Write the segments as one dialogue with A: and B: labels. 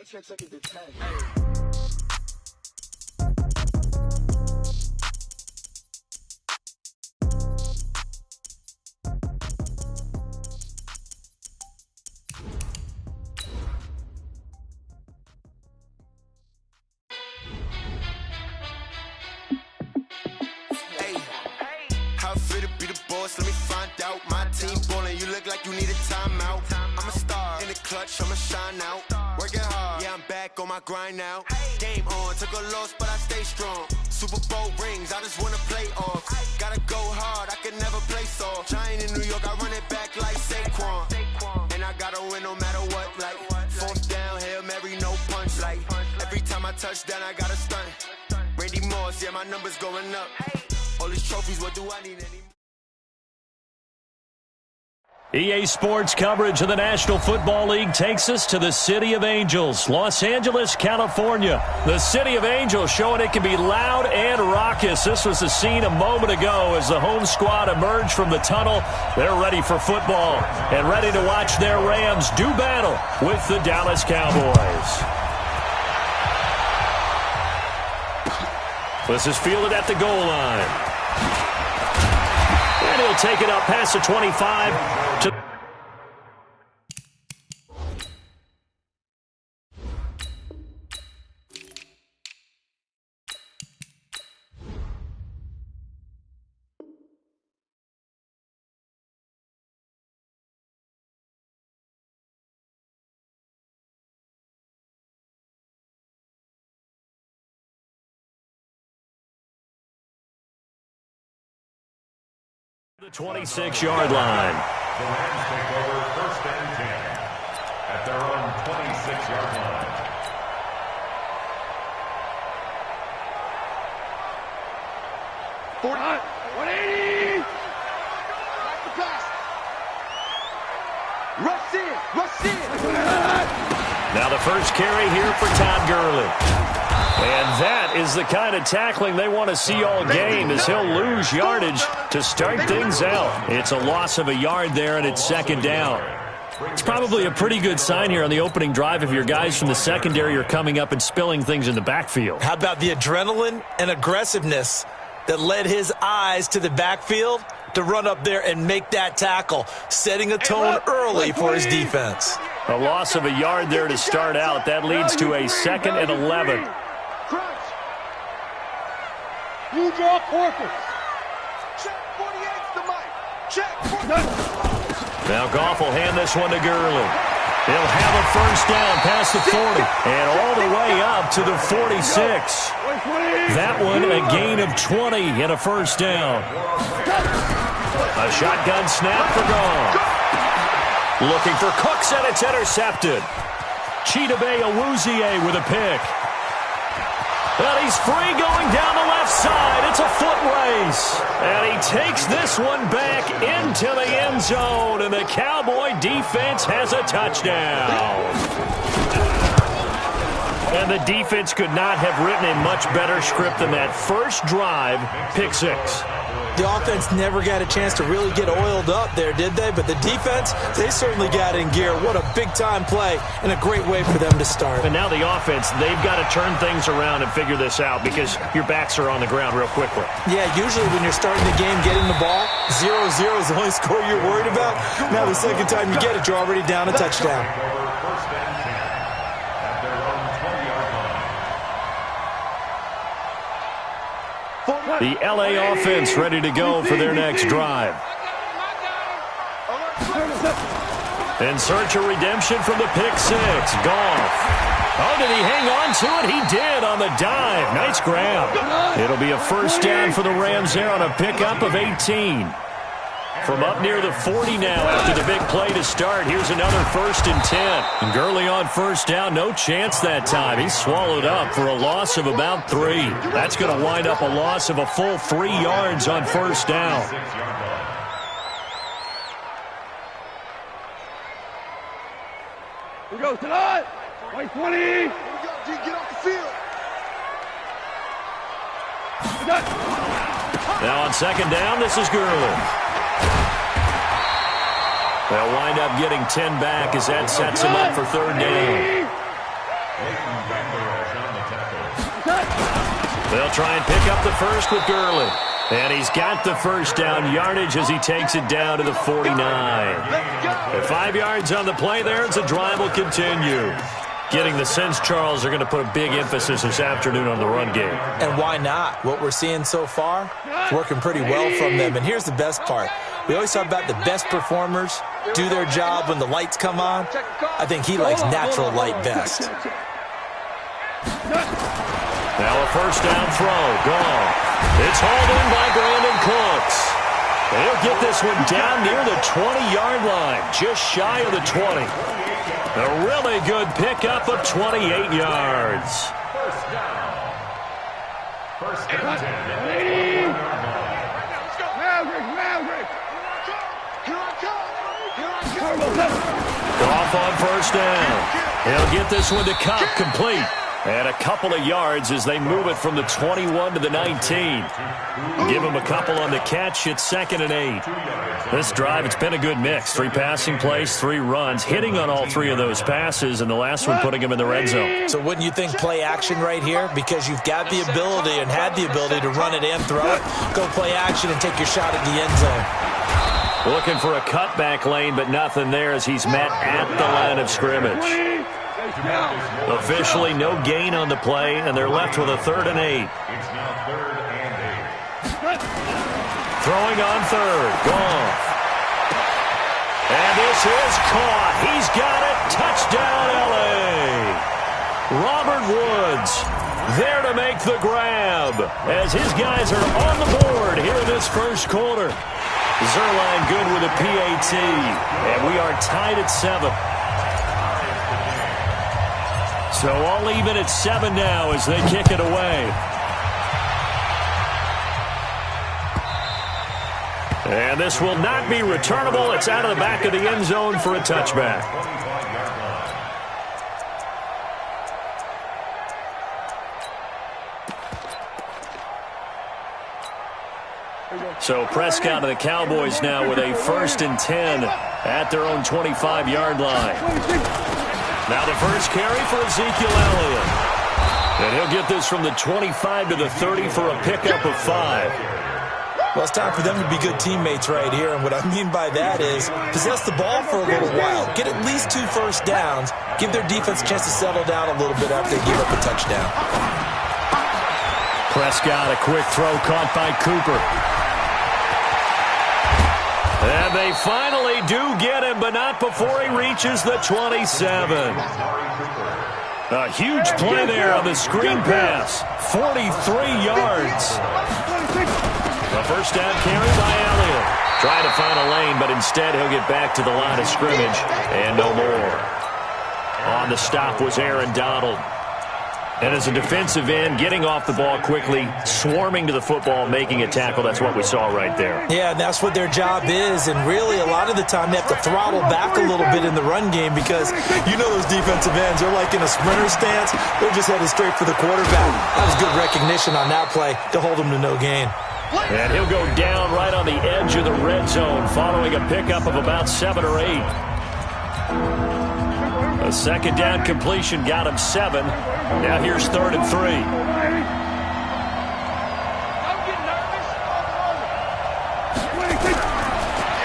A: check second to 10.
B: How fit to be the boss? Let me find out. My team ballin', you look like you need a timeout. I'm a star in the clutch, I'ma shine out. Working hard, yeah, I'm back on my grind now. Game on, took a loss, but I stay strong. Super Bowl rings, I just wanna play off. Gotta go hard, I can never play soft. Giant in New York, I run it back like Saquon. And I gotta win no matter what, like fourth down, Hail Mary, no punch. Like every time I touch down, I gotta stunt. Randy Moss, yeah, my number's going up. All these trophies, what do I need anymore?
C: EA Sports coverage of the National Football League takes us to the City of Angels, Los Angeles, California. The City of Angels showing it can be loud and raucous. This was the scene a moment ago as the home squad emerged from the tunnel. They're ready for football and ready to watch their Rams do battle with the Dallas Cowboys. This is fielded at the goal line. And he'll take it up past the 25 to... the 26-yard line.
D: The Rams take over first and 10 at their own 26-yard line.
A: Forty, 180. Back the pass. Rush in.
C: Now the first carry here for Todd Gurley. And that is the kind of tackling they want to see all game as he'll lose yardage to start things out. It's a loss of a yard there, and it's second down. It's probably a pretty good sign here on the opening drive if your guys from the secondary are coming up and spilling things in the backfield.
E: How about the adrenaline and aggressiveness that led his eyes to the backfield to run up there and make that tackle, setting a tone early for his defense.
C: A loss of a yard there to start out. That leads to a 2nd and 11.
A: You draw quarters. Check 48's the mic. Check 48.
C: Now Goff will hand this one to Gurley. He'll have a first down past the 40 and all the way up to the 46. That one a gain of 20 and a first down. A shotgun snap for Goff. Looking for Cooks, and it's intercepted. Chidobe Awuzie with a pick. And he's free going down the left side. It's a foot race. And he takes this one back into the end zone. And the Cowboy defense has a touchdown. And the defense could not have written a much better script than that first drive, pick six.
E: The offense never got a chance to really get oiled up there, did they? But the defense, they certainly got in gear. What a big-time play and a great way for them to start.
C: And now the offense, they've got to turn things around and figure this out because your backs are on the ground real quickly.
E: Yeah, usually when you're starting the game, getting the ball, 0-0 is the only score you're worried about. Now the second time you get it, you're already down a touchdown.
D: First and 10 at their own 20-yard line.
C: The LA offense ready to go for their next drive. In search of redemption from the pick six. Goff. Oh, did he hang on to it? He did on the dive. Nice grab. It'll be a first down for the Rams there on a pickup of 18. From up near the 40 now after the big play to start. Here's another 1st and 10. And Gurley on first down. No chance that time. He's swallowed up for a loss of about 3. That's going to wind up a loss of a full 3 yards on first down.
A: Here we go tonight. White 20. Here we go, G. Get off the field.
C: Now on second down, this is Gurley. They'll wind up getting 10 back as that sets him up for third down. They'll try and pick up the first with Gurley. And he's got the first down yardage as he takes it down to the 49. At 5 yards on the play there, and the drive will continue. Getting the sense, Charles, are going to put a big emphasis this afternoon on the run game.
E: And why not? What we're seeing so far is working pretty well from them. And here's the best part. We always talk about the best performers do their job when the lights come on. I think he likes natural light best.
C: Now a first down throw. Gone. It's hauled in by Brandon Cooks. They'll get this one down near the 20-yard line, just shy of the 20. A really good pickup of 28 yards.
D: First down, 10.
C: Off on first down. He'll get this one to Cup, complete. And a couple of yards as they move it from the 21 to the 19. Give him a couple on the catch. It's 2nd and 8. This drive, it's been a good mix. 3 passing plays, 3 runs, hitting on all 3 of those passes, and the last one putting him in the red zone.
E: So wouldn't you think play action right here? Because you've got the ability and had the ability to run it and throw it. Go play action and take your shot at the end zone.
C: Looking for a cutback lane, but nothing there as he's met at the line of scrimmage. Officially no gain on the play, and they're left with a 3rd and 8.
D: It's now 3rd and 8.
C: Throwing on 3rd. Goff. And this is caught. He's got it. Touchdown, L.A. Robert Woods there to make the grab as his guys are on the board here in this first quarter. Zerline good with a PAT, and we are tied at 7. So all even at 7 now as they kick it away. And this will not be returnable. It's out of the back of the end zone for a touchback. So Prescott and the Cowboys now with a 1st and 10 at their own 25-yard line. Now the first carry for Ezekiel Elliott. And he'll get this from the 25 to the 30 for a pickup of 5.
E: Well, it's time for them to be good teammates right here. And what I mean by that is possess the ball for a little while. Get at least 2 first downs. Give their defense a chance to settle down a little bit after they give up a touchdown.
C: Prescott, a quick throw caught by Cooper. And they finally do get him, but not before he reaches the 27. A huge play there on the screen pass. 43 yards. A first down carry by Elliott. Trying to find a lane, but instead he'll get back to the line of scrimmage. And no more. On the stop was Aaron Donald. And as a defensive end, getting off the ball quickly, swarming to the football, making a tackle, that's what we saw right there.
E: Yeah, and that's what their job is. And really, a lot of the time, they have to throttle back a little bit in the run game because you know those defensive ends, they're like in a sprinter stance. They're just headed straight for the quarterback. That was good recognition on that play to hold them to no gain.
C: And he'll go down right on the edge of the red zone following a pickup of about 7 or 8. A second down completion got him 7. Now here's 3rd and 3.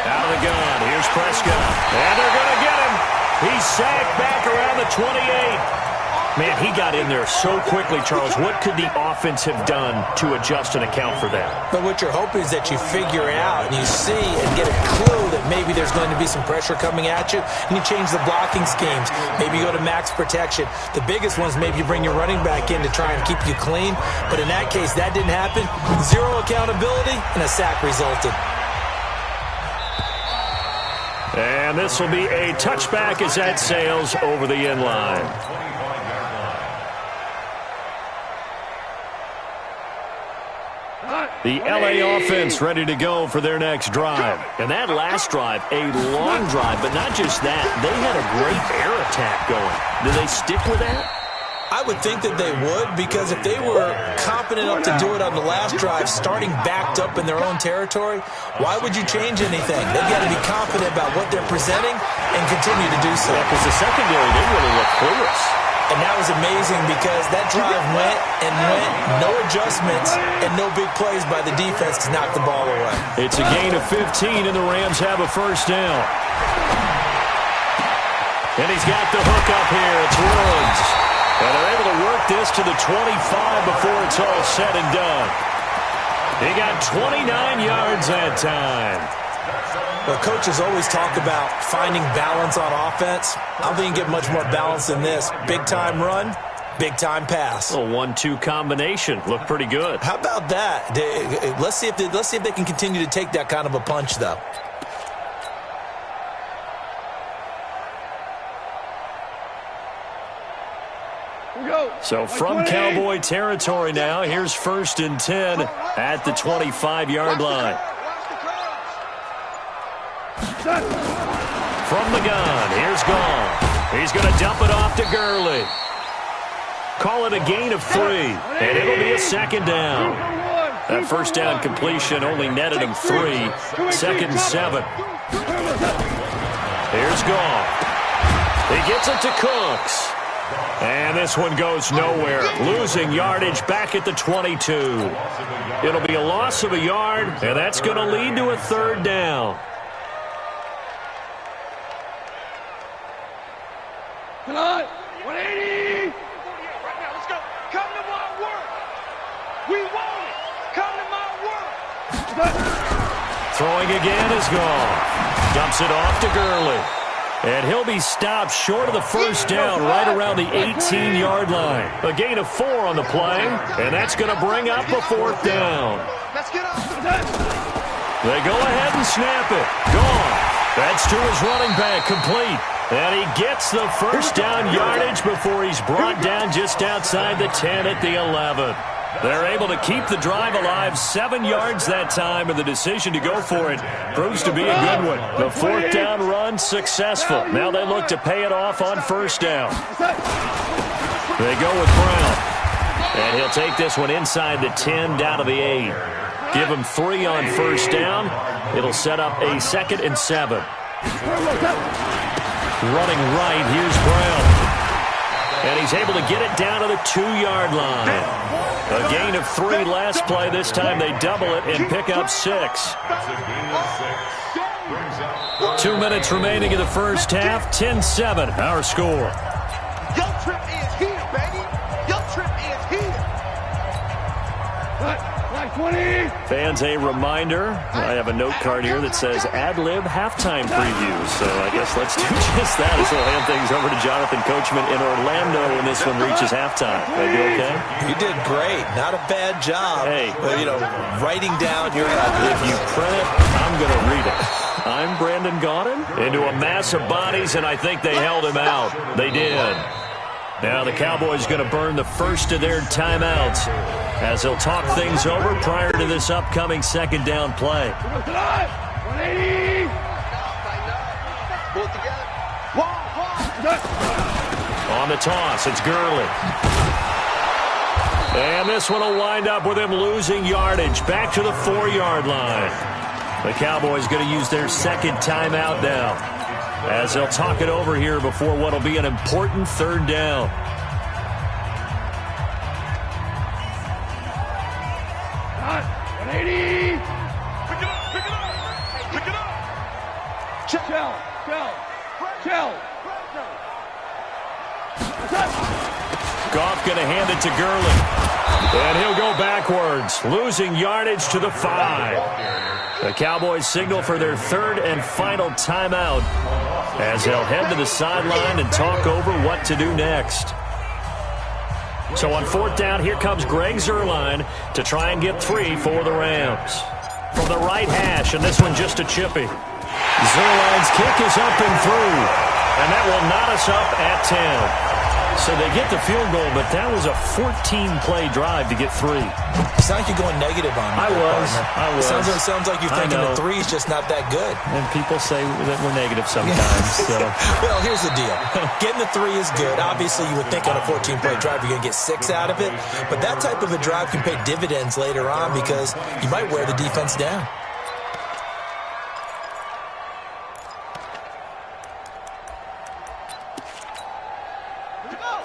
C: Out of the gun. Here's Prescott. And they're going to get him. He's sacked back around the 28. Man, he got in there so quickly, Charles. What could the offense have done to adjust and account for that?
E: But what you're hoping is that you figure out and you see and get a clue that maybe there's going to be some pressure coming at you, and you change the blocking schemes. Maybe you go to max protection. The biggest one is maybe you bring your running back in to try and keep you clean. But in that case, that didn't happen. 0 accountability, and a sack resulted.
C: And this will be a touchback as that sails over the end line. The L.A. offense ready to go for their next drive. And that last drive, a long drive, but not just that. They had a great air attack going. Do they stick with that?
E: I would think that they would, because if they were confident enough to do it on the last drive, starting backed up in their own territory, why would you change anything? They've got to be confident about what they're presenting and continue to do so.
C: Yeah, because the secondary, they really look clueless.
E: And that was was amazing because that drive went and went, no adjustments, and no big plays by the defense to knock the ball away.
C: It's a gain of 15, and the Rams have a first down. And he's got the hook up here. It's Woods. And they're able to work this to the 25 before it's all said and done. He got 29 yards that time.
E: Well, coaches always talk about finding balance on offense. I don't think you get much more balance than this. Big-time run, big-time pass.
C: A 1-2 combination. Looked pretty good.
E: How about that? Let's see if they can continue to take that kind of a punch, though.
C: So from Cowboy territory now, here's 1st and 10 at the 25-yard line. From the gun, here's Gone. He's going to dump it off to Gurley. Call it a gain of 3, and it'll be a second down. That first down completion only netted him 3. 2nd and 7. Here's Gone. He gets it to Cooks. And this one goes nowhere. Losing yardage back at the 22. It'll be a loss of a yard, and that's going to lead to a 3rd down.
A: Come on, 180. Right now, let's go. Come to my work. We want it. Come to my work.
C: Throwing again is Gone. Dumps it off to Gurley. And he'll be stopped short of the first down right around the 18-yard line. A gain of 4 on the play, and that's going to bring up a 4th down.
A: Let's get up.
C: They go ahead and snap it. Gone. That's to his running back, complete. And he gets the first down yardage before he's brought down just outside the 10 at the 11. They're able to keep the drive alive, 7 yards that time, and the decision to go for it proves to be a good one. The 4th down run successful. Now they look to pay it off on 1st down. They go with Brown. And he'll take this one inside the 10 down to the 8. Give him 3 on 1st down. It'll set up a 2nd and 7. Running right, here's Brown. And he's able to get it down to the 2-yard line. A gain of 3 last play. This time they double it and pick up 6. 2 minutes remaining in the first half. 10-7, our score.
A: Your trip is here, baby. Your trip is here. 20.
C: Fans, a reminder, I have a note card here that says ad-lib halftime preview. So I guess let's do just that as we'll hand things over to Jonathan Coachman in Orlando when this one reaches halftime. Are you okay?
E: You did great. Not a bad job.
C: Hey.
E: Writing down your ad-lib.
C: If you print it, I'm going to read it. I'm Brandon Gaudin into a mass of bodies, and I think they held him out. They did. Now the Cowboys going to burn the first of their timeouts as they'll talk things over prior to this upcoming 2nd down play.
A: 180.
C: On the toss, it's Gurley. And this one will wind up with him losing yardage back to the 4-yard line. The Cowboys going to use their 2nd timeout now, as they'll talk it over here before what will be an important 3rd down.
A: Hot, 180. Pick it up, pick it up, pick it up. Shell.
C: Goff going to hand it to Gurley. And he'll go backwards, losing yardage to the 5. The Cowboys signal for their 3rd and final timeout as they'll head to the sideline and talk over what to do next. So on 4th down, here comes Greg Zuerlein to try and get 3 for the Rams. From the right hash, and this one just a chippy. Zuerlein's kick is up and through, and that will knot us up at 10. So they get the field goal, but that was a 14-play drive to get 3.
E: It's not like you're going negative on me.
C: I was.
E: Sounds like you're thinking the 3 is just not that good.
C: And people say that we're negative sometimes. So.
E: Well, here's the deal. Getting the 3 is good. Obviously, you would think on a 14-play drive you're going to get 6 out of it. But that type of a drive can pay dividends later on because you might wear the defense down.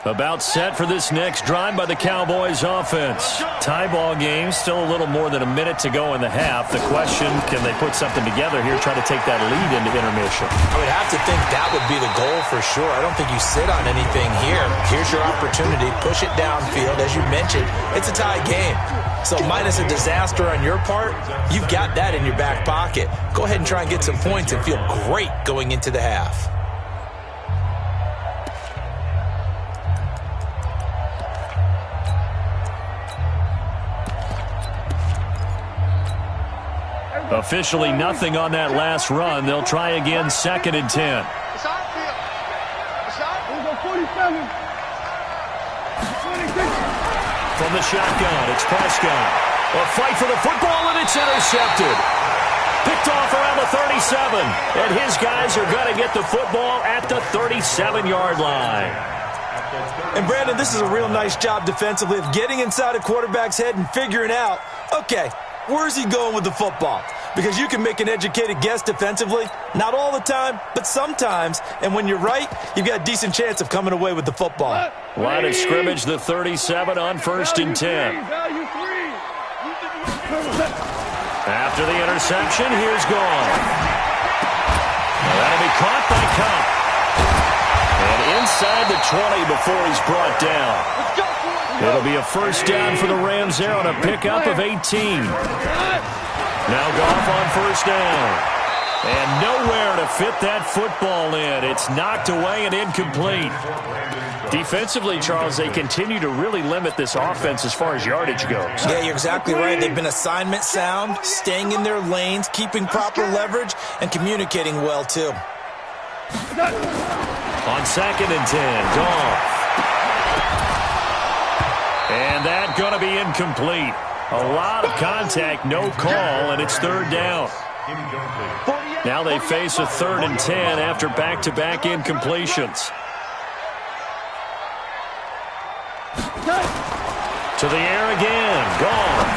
C: About set for this next drive by the Cowboys offense. Tie ball game, still a little more than a minute to go in the half. The question, can they put something together here, try to take that lead into intermission?
E: I would have to think that would be the goal for sure. I don't think you sit on anything here. Here's your opportunity. Push it downfield. As you mentioned, it's a tie game. So minus a disaster on your part, you've got that in your back pocket. Go ahead and try and get some points and feel great going into the half.
C: Officially nothing on that last run. They'll try again, 2nd and 10.
A: It's outfield. It's out. We'll go 47. 26.
C: From the shotgun, it's Prescott. A fight for the football, and it's intercepted. Picked off around the 37. And his guys are going to get the football at the 37-yard line.
E: And, Brandon, this is a real nice job defensively of getting inside a quarterback's head and figuring out, okay, where's he going with the football? Because you can make an educated guess defensively, not all the time, but sometimes. And when you're right, you've got a decent chance of coming away with the football.
C: Line of scrimmage, the 37 on 1st and 10. After the interception, here's Gone. That'll be caught by Cup. And inside the 20 before he's brought down. It'll be a first down for the Rams there on a pickup of 18. Now Goff on first down. And nowhere to fit that football in. It's knocked away and incomplete. Defensively, Charles, they continue to really limit this offense as far as yardage goes.
E: Yeah, you're exactly right. They've been assignment sound, staying in their lanes, keeping proper leverage, and communicating well, too.
C: On 2nd and 10, Goff. And that going to be incomplete. A lot of contact, no call, and it's 3rd down. Now they face a 3rd and 10 after back-to-back incompletions. To the air again, Goff.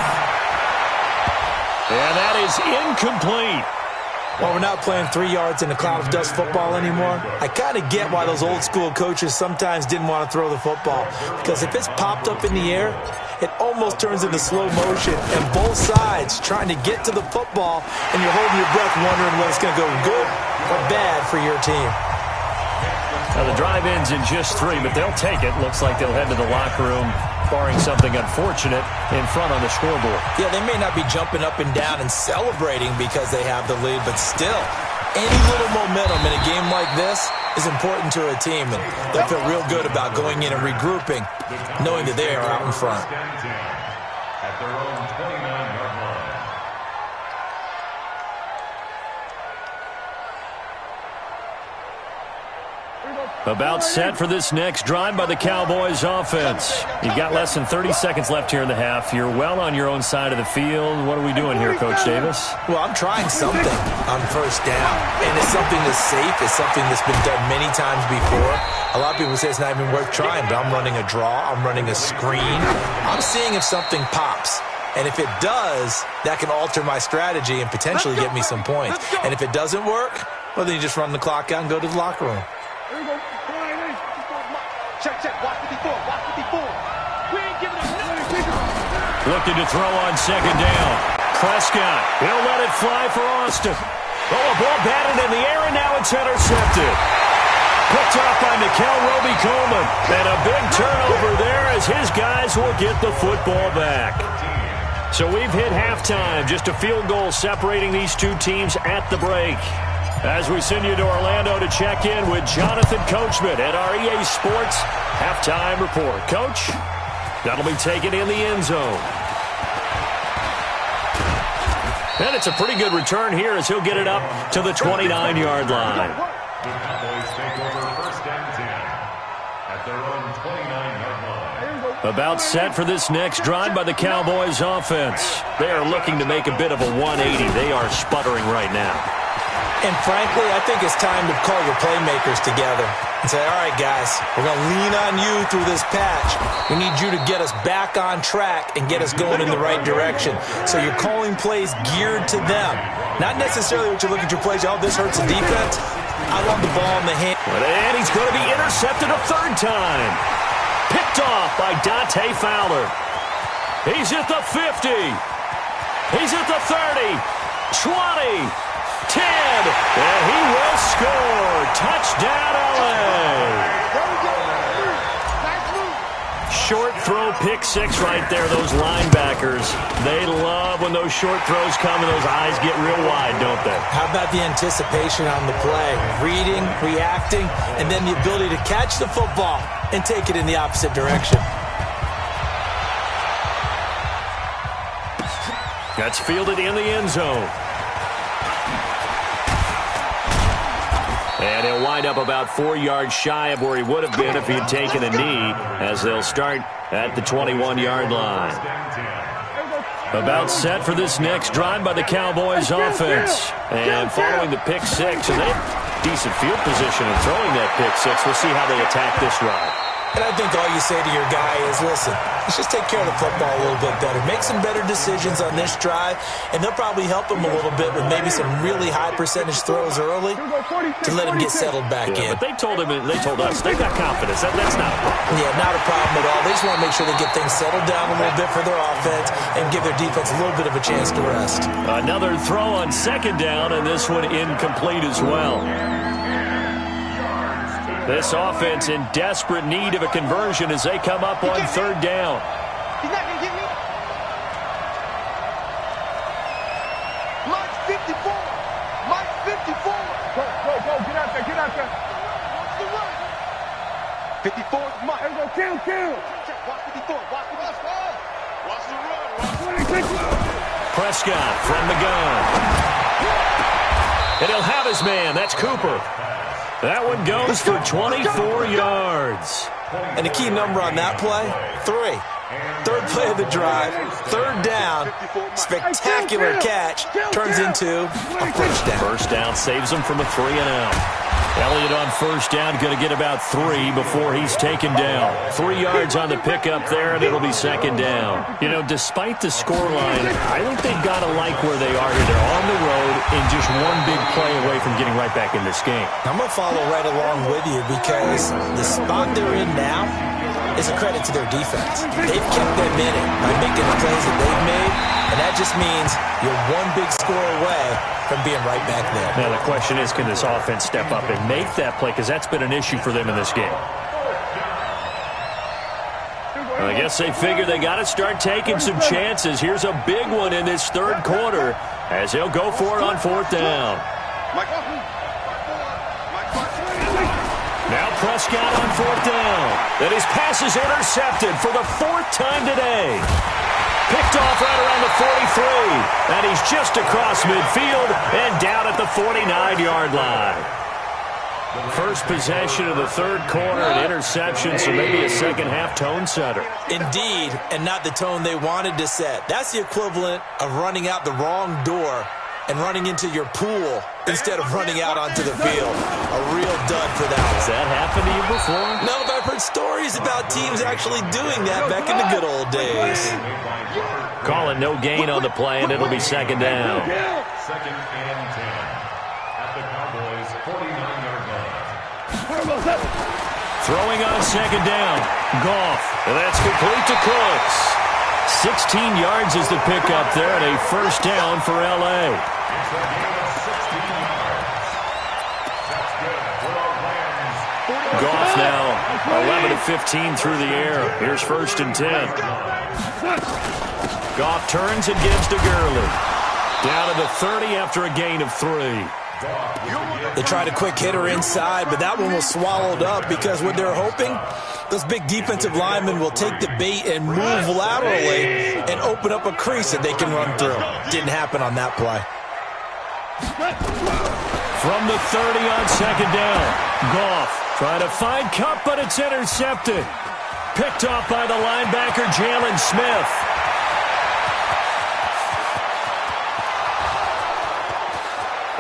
C: And that is incomplete.
E: Well, we're not playing 3 yards in a cloud of dust football anymore. I kind of get why those old school coaches sometimes didn't want to throw the football. Because if it's popped up in the air, it almost turns into slow motion. And both sides trying to get to the football, and you're holding your breath wondering whether it's going to go good or bad for your team.
C: Now the drive ends in just 3, but they'll take it. Looks like they'll head to the locker room, barring something unfortunate, in front on the scoreboard.
E: Yeah, they may not be jumping up and down and celebrating because they have the lead, but still, any little momentum in a game like this is important to a team, and they'll feel real good about going in and regrouping, knowing that they are out in front.
D: At their own 29-yard line.
C: About set for this next drive by the Cowboys offense. You've got less than 30 seconds left here in the half. You're well on your own side of the field. What are we doing here, Coach Davis?
E: Well, I'm trying something on first down, and it's something that's safe. It's something that's been done many times before. A lot of people say it's not even worth trying, but I'm running a draw. I'm running a screen. I'm seeing if something pops. And if it does, that can alter my strategy and potentially get me some points. And if it doesn't work, well, then you just run the clock out and go to the locker room.
A: Check, watch 54, watch 54. We ain't giving up nothing.
C: Looking to throw on 2nd down. Prescott, he'll let it fly for Austin. Oh, a ball batted in the air, and now it's intercepted. Picked up by Nickel Roby-Coleman. And a big turnover there as his guys will get the football back. So we've hit halftime. Just a field goal separating these two teams at the break. As we send you to Orlando to check in with Jonathan Coachman at our EA Sports Halftime Report. Coach, that'll be taken in the end zone. And it's a pretty good return here as he'll get it up to the 29-yard line.
D: The Cowboys take over 1st and 10 at their own 29-yard line.
C: About set for this next drive by the Cowboys offense. They are looking to make a bit of a 180. They are sputtering right now.
E: And frankly, I think it's time to call your playmakers together and say, all right, guys, we're going to lean on you through this patch. We need you to get us back on track and get us going in the right direction. So you're calling plays geared to them. Not necessarily what you look at your plays, oh, this hurts the defense. I want the ball in the hand.
C: And he's going to be intercepted a 3rd time. picked off by Dante Fowler. He's at the 50. He's at the 30, 20, 10, and he will score. Touchdown, LA. Short throw, pick six right there. Those linebackers, they love when those short throws come and those eyes get real wide, don't they?
E: How about the anticipation on the play? Reading, reacting, and then the ability to catch the football and take it in the opposite direction.
C: That's fielded in the end zone. And he'll wind up about 4 yards shy of where he would have been if he had taken a knee, as they'll start at the 21-yard line. About set for this next drive by the Cowboys offense. And following the pick six, and they have decent field position in throwing that pick six. We'll see how they attack this drive.
E: And I think all you say to your guy is, listen, let's just take care of the football a little bit better. Make some better decisions on this drive, and they'll probably help him a little bit with maybe some really high percentage throws early to let him get settled back in.
C: But they told us, they've got confidence. That's not a problem.
E: Yeah, not a problem at all. They just want to make sure they get things settled down a little bit for their offense and give their defense a little bit of a chance to rest.
C: Another throw on second down, and this one incomplete as well. This offense in desperate need of a conversion as they come up on third down.
A: He's not going to get me. Mike 54. Mike 54. Go. Get out there. Watch the run. 54 is Mike. Let's go. Kill. Watch 54. Watch the run.
C: Prescott from the gun. And he'll have his man. That's Cooper. That one goes for 24 yards.
E: And the key number on that play, 3. Third play of the drive, third down, spectacular catch, turns into a first down.
C: First down saves him from a 3-and-out. Elliott on first down, going to get about 3 before he's taken down. 3 yards on the pickup there, and it'll be second down. You know, despite the scoreline, I think they've got to like where they are here. They're on the road and just one big play away from getting right back in this game.
E: I'm going to follow right along with you because the spot they're in now is a credit to their defense. They've kept them in it by making the plays that they've made, and that just means you're one big score away from being right back there.
C: Now, the question is, can this offense step up and make that play? Because that's been an issue for them in this game. I guess they figure they got to start taking some chances. Here's a big one in this third quarter as they'll go for it on fourth down. Now Prescott on fourth down. And his pass is intercepted for the 4th time today. Picked off right around the 43. And he's just across midfield and down at the 49-yard line. First possession of the third quarter, an interception, so maybe a second-half tone setter.
E: Indeed, and not the tone they wanted to set. That's the equivalent of running out the wrong door and running into your pool instead of running out onto the field. A real dud for that.
C: Has that happened to you before?
E: No, but I've heard stories about teams actually doing that back in the good old days.
C: Calling no gain on the play, and it'll be second down.
D: Second and 10 at the Cowboys' 49-yard line.
C: Throwing on second down. Goff, and that's complete to Cooks. 16 yards is the pickup there, and a first down for L.A.
D: It's a gain of 16 yards. That's good for the Rams.
C: Goff now 11 of 15 through the air. Here's first and 10. Goff turns and gives to Gurley. Down to the 30 after a gain of 3.
E: They tried a quick hitter inside, but that one was swallowed up because what they're hoping, those big defensive linemen will take the bait and move laterally and open up a crease that they can run through. Didn't happen on that play.
C: From the 30 on second down. Goff trying to find Kupp, but it's intercepted. Picked off by the linebacker, Jalen Smith.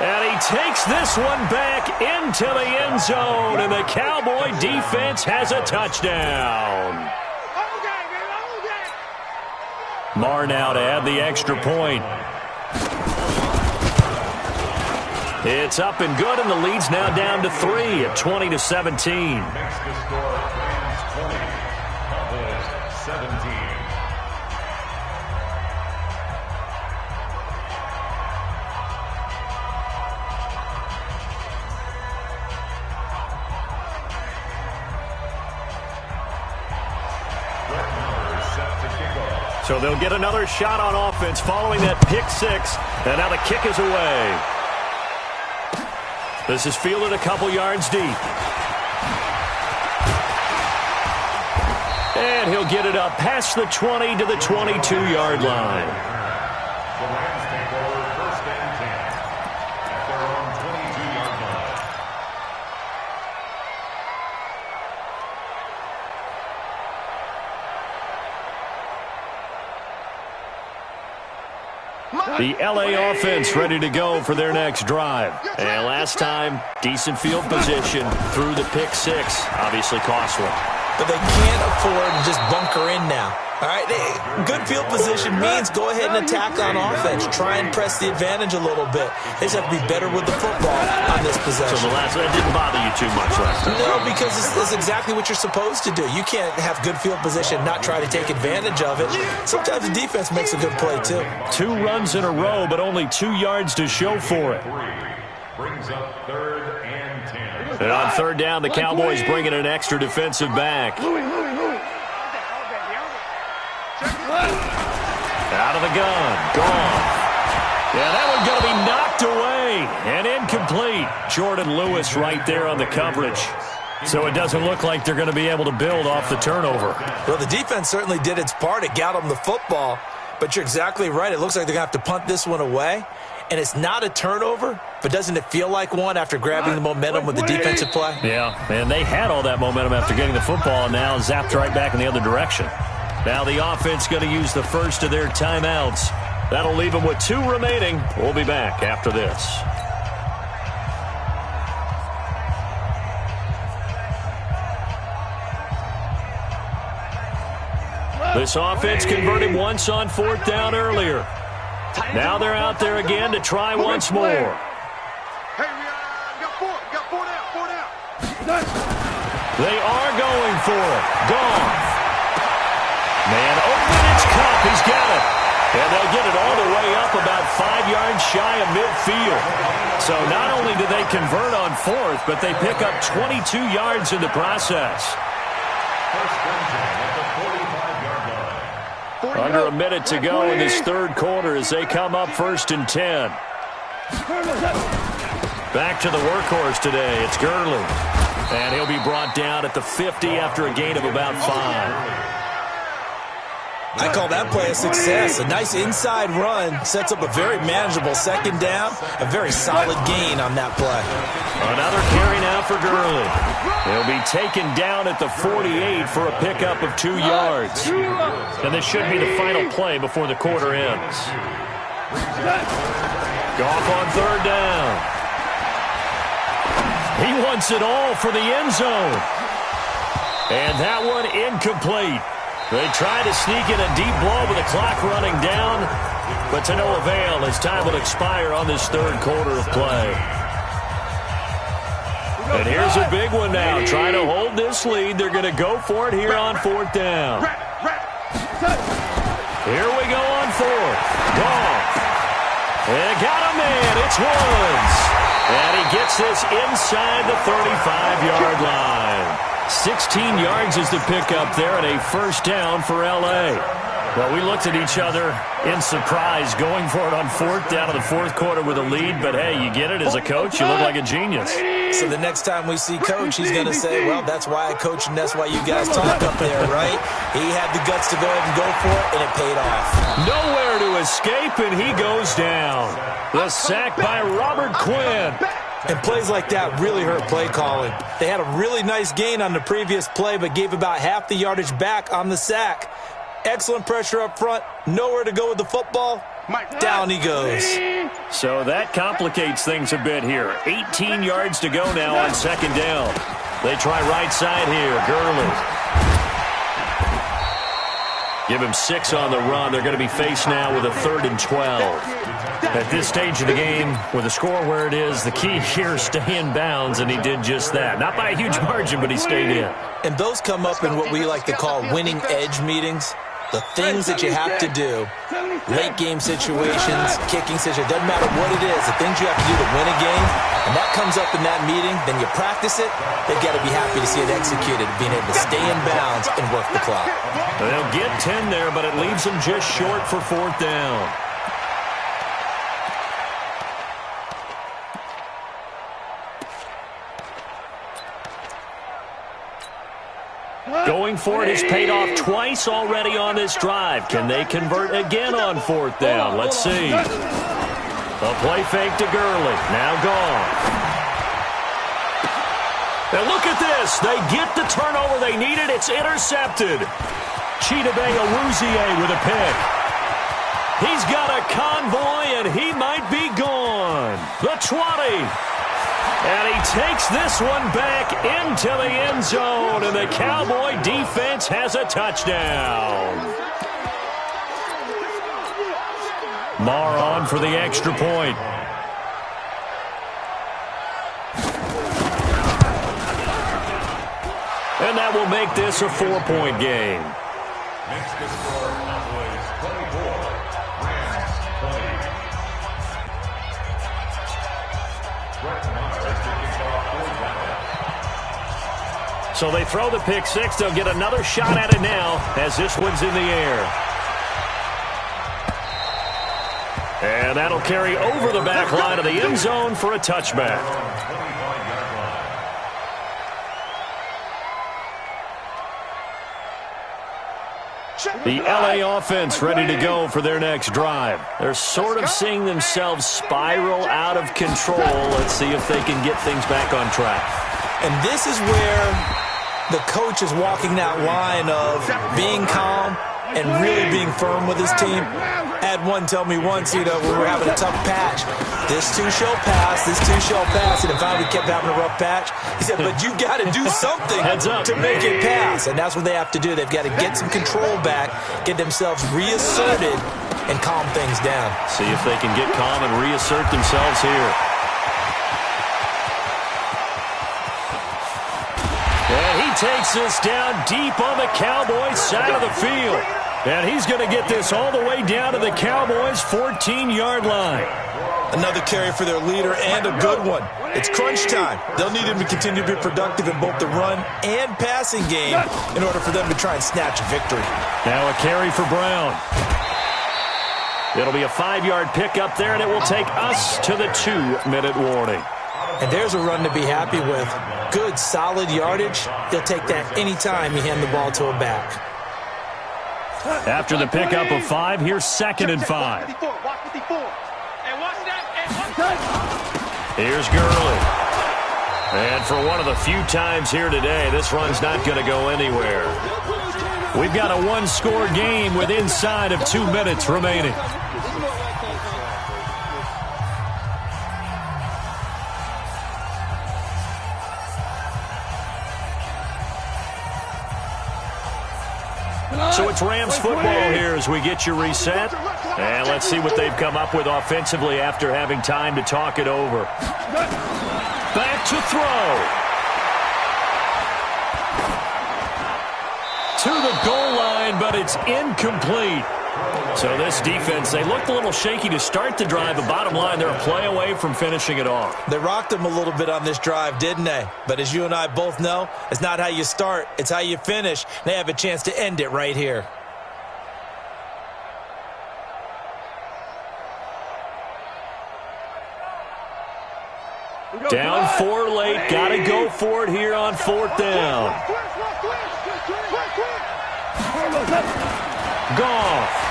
C: And he takes this one back into the end zone, and the Cowboy defense has a touchdown. Marr now to add the extra point. It's up and good, and the lead's now down to 3 at 20-17.
D: Makes the score Rams 20, 17.
C: So they'll get another shot on offense following that pick six. And now the kick is away. This is fielded a couple yards deep. And he'll get it up past the 20 to the 22-yard line.
D: The Rams take over 1st and 10 at their own 22-yard line.
C: The LA offense ready to go for their next drive. And last time, decent field position through the pick six. Obviously costly.
E: But they can't afford to just bunker in now. All right, good field position means go ahead and attack on offense. Try and press the advantage a little bit. They just have to be better with the football on this possession.
C: So the last one didn't bother you too much last time?
E: No, because it's exactly what you're supposed to do. You can't have good field position, not try to take advantage of it. Sometimes the defense makes a good play, too.
C: 2 runs in a row, but only 2 yards to show for it.
D: Brings up 3rd and 10.
C: And on 3rd down, the Cowboys bring in an extra defensive back. Out of the gun. Gone. Yeah, that one's going to be knocked away and incomplete. Jordan Lewis right there on the coverage. So it doesn't look like they're going to be able to build off the turnover.
E: Well, the defense certainly did its part. It got them the football. But you're exactly right. It looks like they're going to have to punt this one away. And it's not a turnover, but doesn't it feel like one after grabbing the momentum with the defensive play?
C: Yeah, and they had all that momentum after getting the football and now zapped right back in the other direction. Now the offense going to use the first of their timeouts. That'll leave them with 2 remaining. We'll be back after this. This offense converted once on 4th down earlier. Now they're out there again to try once more.
A: Hey, we got 4 down.
C: They are going for it. Gone. Man, open its cup. He's got it. And they'll get it all the way up about 5 yards shy of midfield. So not only do they convert on 4th, but they pick up 22 yards in the process. Under a minute to go in this 3rd quarter as they come up 1st and 10. Back to the workhorse today. It's Gurley. And he'll be brought down at the 50 after a gain of about 5.
E: I call that play a success. A nice inside run sets up a very manageable 2nd down. A very solid gain on that play.
C: Another carry now for Gurley. He'll be taken down at the 48 for a pickup of 2 yards. And this should be the final play before the quarter ends. Goff on 3rd down. He wants it all for the end zone. And that one incomplete. They try to sneak in a deep blow with the clock running down, but to no avail as time will expire on this 3rd quarter of play. And here's a big one now. Trying to hold this lead. They're going to go for it here on 4th down. Here we go on 4th. Goff. And got a man. It's Woods. And he gets this inside the 35-yard line. 16 yards is the pickup there and a 1st down for L.A. Well, we looked at each other in surprise going for it on 4th down in the 4th quarter with a lead. But, hey, you get it as a coach. You look like a genius.
E: So the next time we see Coach, he's going to say, well, that's why I coach and that's why you guys talk up there, right? He had the guts to go ahead and go for it, and it paid off.
C: Nowhere to escape, and he goes down. The sack by Robert Quinn.
E: And plays like that really hurt play calling. They had a really nice gain on the previous play, but gave about half the yardage back on the sack. Excellent pressure up front. Nowhere to go with the football. Down he goes.
C: So that complicates things a bit here. 18 yards to go now on 2nd down. They try right side here. Gurley. Give him 6 on the run. They're going to be faced now with a 3rd and 12. At this stage of the game, with the score where it is, the key here is stay in bounds, and he did just that. Not by a huge margin, but he stayed in.
E: And those come up in what we like to call winning edge meetings. The things that you have to do, late game situations, kicking situations, doesn't matter what it is, the things you have to do to win a game, and that comes up in that meeting, then you practice it, they've got to be happy to see it executed, being able to stay in bounds and work the clock.
C: They'll get 10 there, but it leaves them just short for 4th down. Going for it has paid off twice already on this drive. Can they convert again on 4th down? Let's see. A play fake to Gurley. Now gone. And look at this. They get the turnover they needed. It's intercepted. Chidobe Awuzie with a pick. He's got a convoy, and he might be gone. The 20. And he takes this one back into the end zone, and the Cowboy defense has a touchdown. Marr on for the extra point. And that will make this a 4-point game.
D: Makes the score Cowboys 24, Rams 20.
C: So they throw the pick six. They'll get another shot at it now as this one's in the air. And that'll carry over the back line of the end zone for a touchback. The LA offense ready to go for their next drive. They're sort of seeing themselves spiral out of control. Let's see if they can get things back on track.
E: And this is where the coach is walking that line of being calm and really being firm with his team. I had one tell me once, we were having a tough patch. This too shall pass, this too shall pass. And if I kept having a rough patch, he said, but you got to do something to make it pass. And that's what they have to do. They've got to get some control back, get themselves reasserted, and calm things down.
C: See if they can get calm and reassert themselves here. And he takes this down deep on the Cowboys' side of the field. And he's going to get this all the way down to the Cowboys' 14-yard line.
E: Another carry for their leader and a good one. It's crunch time. They'll need him to continue to be productive in both the run and passing game in order for them to try and snatch a victory.
C: Now a carry for Brown. It'll be a 5-yard pickup there, and it will take us to the 2-minute warning.
E: And there's a run to be happy with. Good, solid yardage. He'll take that anytime you hand the ball to a back.
C: After the pickup of 5, here's 2nd and 5. Here's Gurley. And for one of the few times here today, this run's not going to go anywhere. We've got a one-score game with inside of 2 minutes remaining. So it's Rams football here as we get you reset. And let's see what they've come up with offensively after having time to talk it over. Back to throw. To the goal line, but it's incomplete. So this defense, they looked a little shaky to start the drive, but bottom line, they're a play away from finishing it off.
E: They rocked them a little bit on this drive, didn't they? But as you and I both know, it's not how you start, it's how you finish. They have a chance to end it right here.
C: Down 4 late, got to go for it here on 4th down. Goff.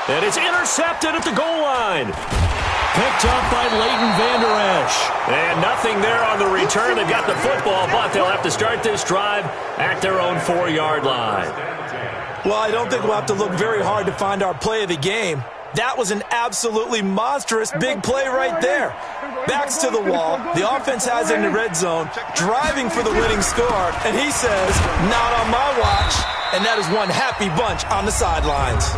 C: And it's intercepted at the goal line. Picked up by Leighton Vander Esch. And nothing there on the return. They've got the football, but they'll have to start this drive at their own 4-yard line.
E: Well, I don't think we'll have to look very hard to find our play of the game. That was an absolutely monstrous big play right there. backs to the wall. The offense has it in the red zone, driving for the winning score, and he says, not on my watch. And that is one happy bunch on the sidelines.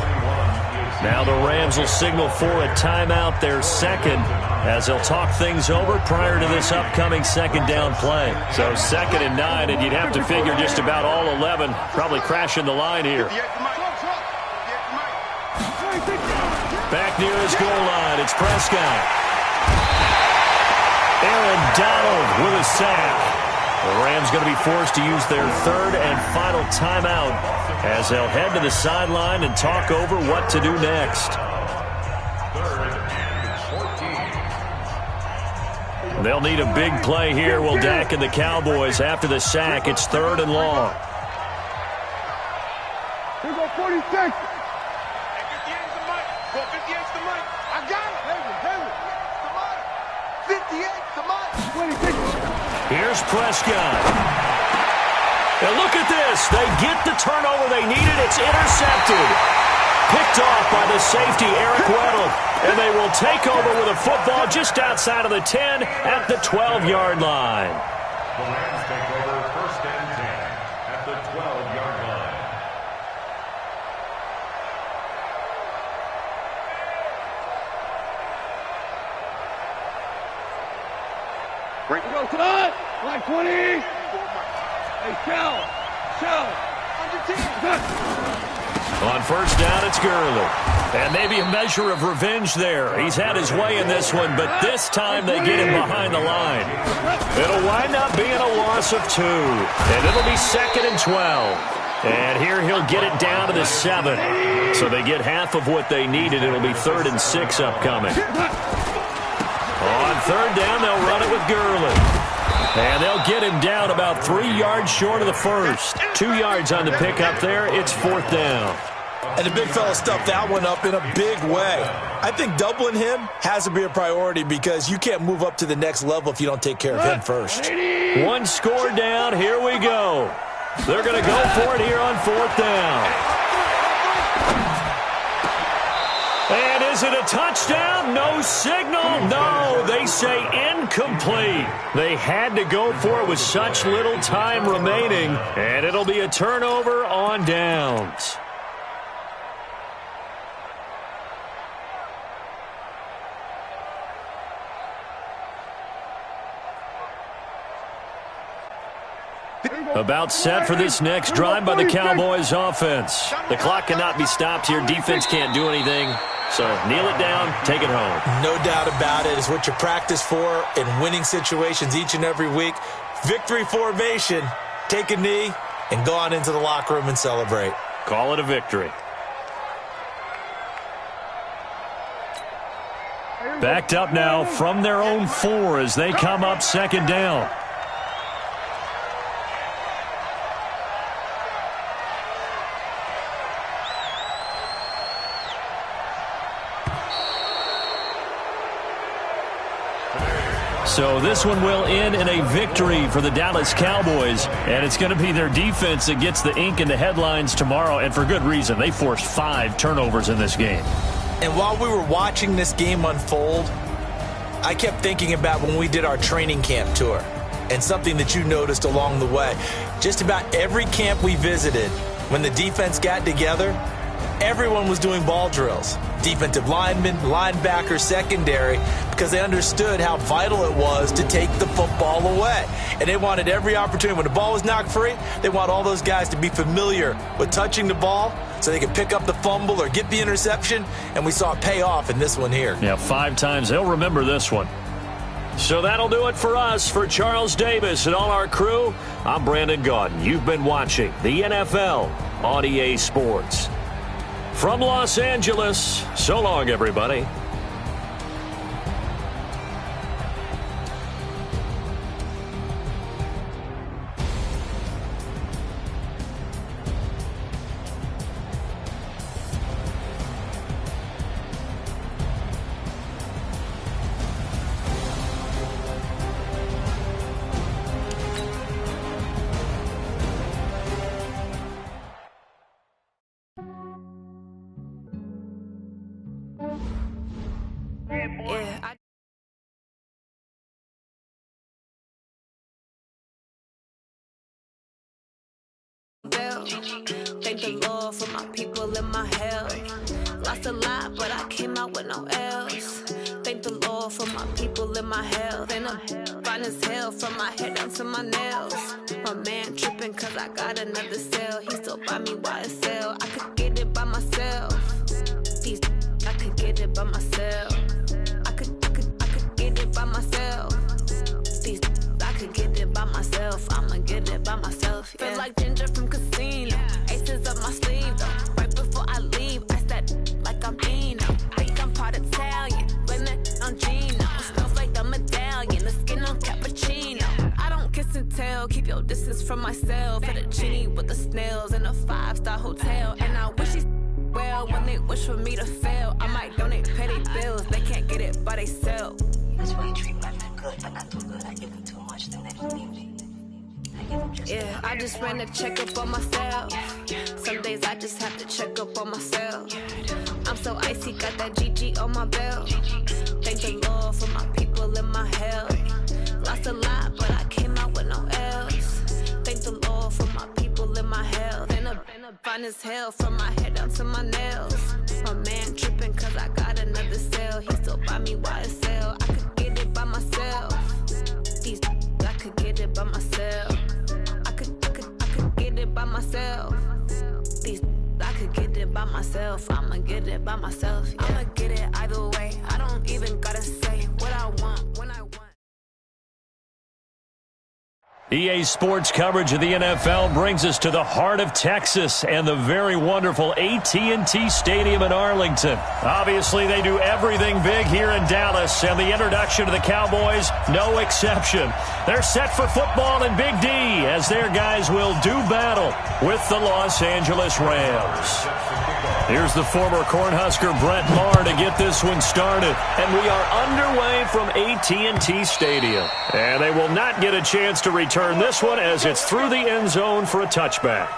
C: Now the Rams will signal for a timeout, their second, as they'll talk things over prior to this upcoming second down play. So 2nd and 9, and you'd have to figure just about all 11 probably crashing the line here. Back near his goal line, it's Prescott. Aaron Donald with a sack. The Rams going to be forced to use their 3rd and final timeout as they'll head to the sideline and talk over what to do next.
D: 3rd and 14.
C: They'll need a big play here, will Dak and the Cowboys. After the sack, it's 3rd and long.
A: Here go 46. Go 58's the mic. I got it. Heavy. 58's the mic. 26.
C: Here's Prescott. And look at this. They get the turnover they needed. It's intercepted. Picked off by the safety, Eric Weddle. And they will take over with a football just outside of the 10 at the 12-yard line.
D: The Rams take over 1st and 10 at the 12-yard line.
A: Break it go tonight. Line 20. Hey, Shell.
C: On 1st down, it's Gurley. And maybe a measure of revenge there. He's had his way in this one, but this time they get him behind the line. It'll wind up being a loss of 2. And it'll be 2nd and 12. And here he'll get it down to the 7. So they get half of what they needed. It'll be 3rd and 6 upcoming. On 3rd down, they'll run it with Gurley. And they'll get him down about 3 yards short of the first. 2 yards on the pickup there. It's 4th down.
E: And the big fella stuffed that one up in a big way. I think doubling him has to be a priority because you can't move up to the next level if you don't take care of him first.
C: 1 score down. Here we go. They're going to go for it here on 4th down. And is it a touchdown? No signal. No, they say incomplete. They had to go for it with such little time remaining. And it'll be a turnover on downs. About set for this next drive by the Cowboys offense. The clock cannot be stopped here. Defense can't do anything. So kneel it down, take it home.
E: No doubt about it. It's what you practice for in winning situations each and every week. Victory formation. Take a knee and go on into the locker room and celebrate.
C: Call it a victory. Backed up now from their own 4 as they come up 2nd down. So this one will end in a victory for the Dallas Cowboys, and it's going to be their defense that gets the ink in the headlines tomorrow, and for good reason. They forced 5 turnovers in this game.
E: And while we were watching this game unfold, I kept thinking about when we did our training camp tour and something that you noticed along the way. Just about every camp we visited, when the defense got together, everyone was doing ball drills. Defensive linemen, linebackers, secondary, because they understood how vital it was to take the football away. And they wanted every opportunity. When the ball was knocked free, they want all those guys to be familiar with touching the ball so they could pick up the fumble or get the interception, and we saw it pay off in this one here.
C: Yeah, 5 times. They'll remember this one. So that'll do it for us. For Charles Davis and all our crew, I'm Brandon Gaudin. You've been watching the NFL on EA Sports. From Los Angeles, so long, everybody.
F: hell. Thank the Lord for my people in my hell. Lost a lot, but I came out with no L's. Thank the Lord for my people in my hell. Then I'm fine as hell from my head down to my nails. My man tripping cause I got another cell. He still buy me YSL. I could get it by myself. These I could get it by myself. I could get it by myself. These I could get it by myself. I'ma get it by myself. Yeah. Feel like Ginger from Casino. Aces up my sleeve though. Right before I leave, I said like I'm Eno. Think I'm part Italian. Blame it on Gino. Smells like the medallion. The skin on cappuccino. I don't kiss and tell. Keep your distance from myself. At a genie with the snails in a 5-star hotel. And I wish these well when they wish for me to fail. I might donate petty bills. They can't get it by they sell.
G: That's why you treat my men good, but not too good. I give them too much, then they don't need me.
F: Yeah, I just ran a checkup on myself. Some days I just have to check up on myself. I'm so icy, got that GG on my belt. Thank the Lord for my people in my hell. Lost a lot, but I came out with no L's. Thank the Lord for my people in my hell. Then I'm fine as hell from my head down to my nails. My man tripping cause I got another cell. He still buy me YSL. I could get it by myself. These I could get it by myself. I could get it by myself. These I could get it by myself. I'ma get it by myself. Yeah. I'ma get it either way. I don't even gotta say what I want when I want.
C: EA Sports coverage of the NFL brings us to the heart of Texas and the very wonderful AT&T Stadium in Arlington. Obviously, they do everything big here in Dallas, and the introduction to the Cowboys, no exception. They're set for football in Big D as their guys will do battle with the Los Angeles Rams. Here's the former Cornhusker Brett Maher to get this one started. And we are underway from AT&T Stadium. And they will not get a chance to return this one as it's through the end zone for a touchback.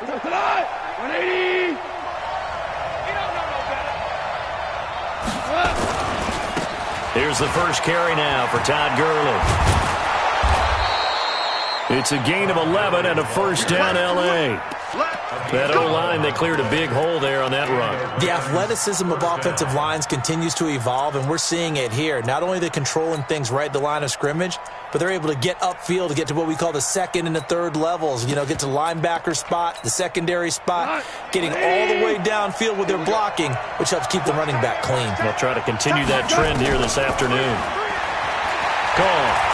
A: Tonight, 180. You don't know no better.
C: Here's the first carry now for Todd Gurley. It's a gain of 11 and a first down, L.A. That O-line, they cleared a big hole there on that run.
E: The athleticism of offensive lines continues to evolve, and we're seeing it here. Not only are they controlling things right at the line of scrimmage, but they're able to get upfield to get to what we call the second and the third levels. You know, get to the linebacker spot, the secondary spot, getting all the way downfield with their blocking, which helps keep the running back clean.
C: They'll try to continue that trend here this afternoon. Gone.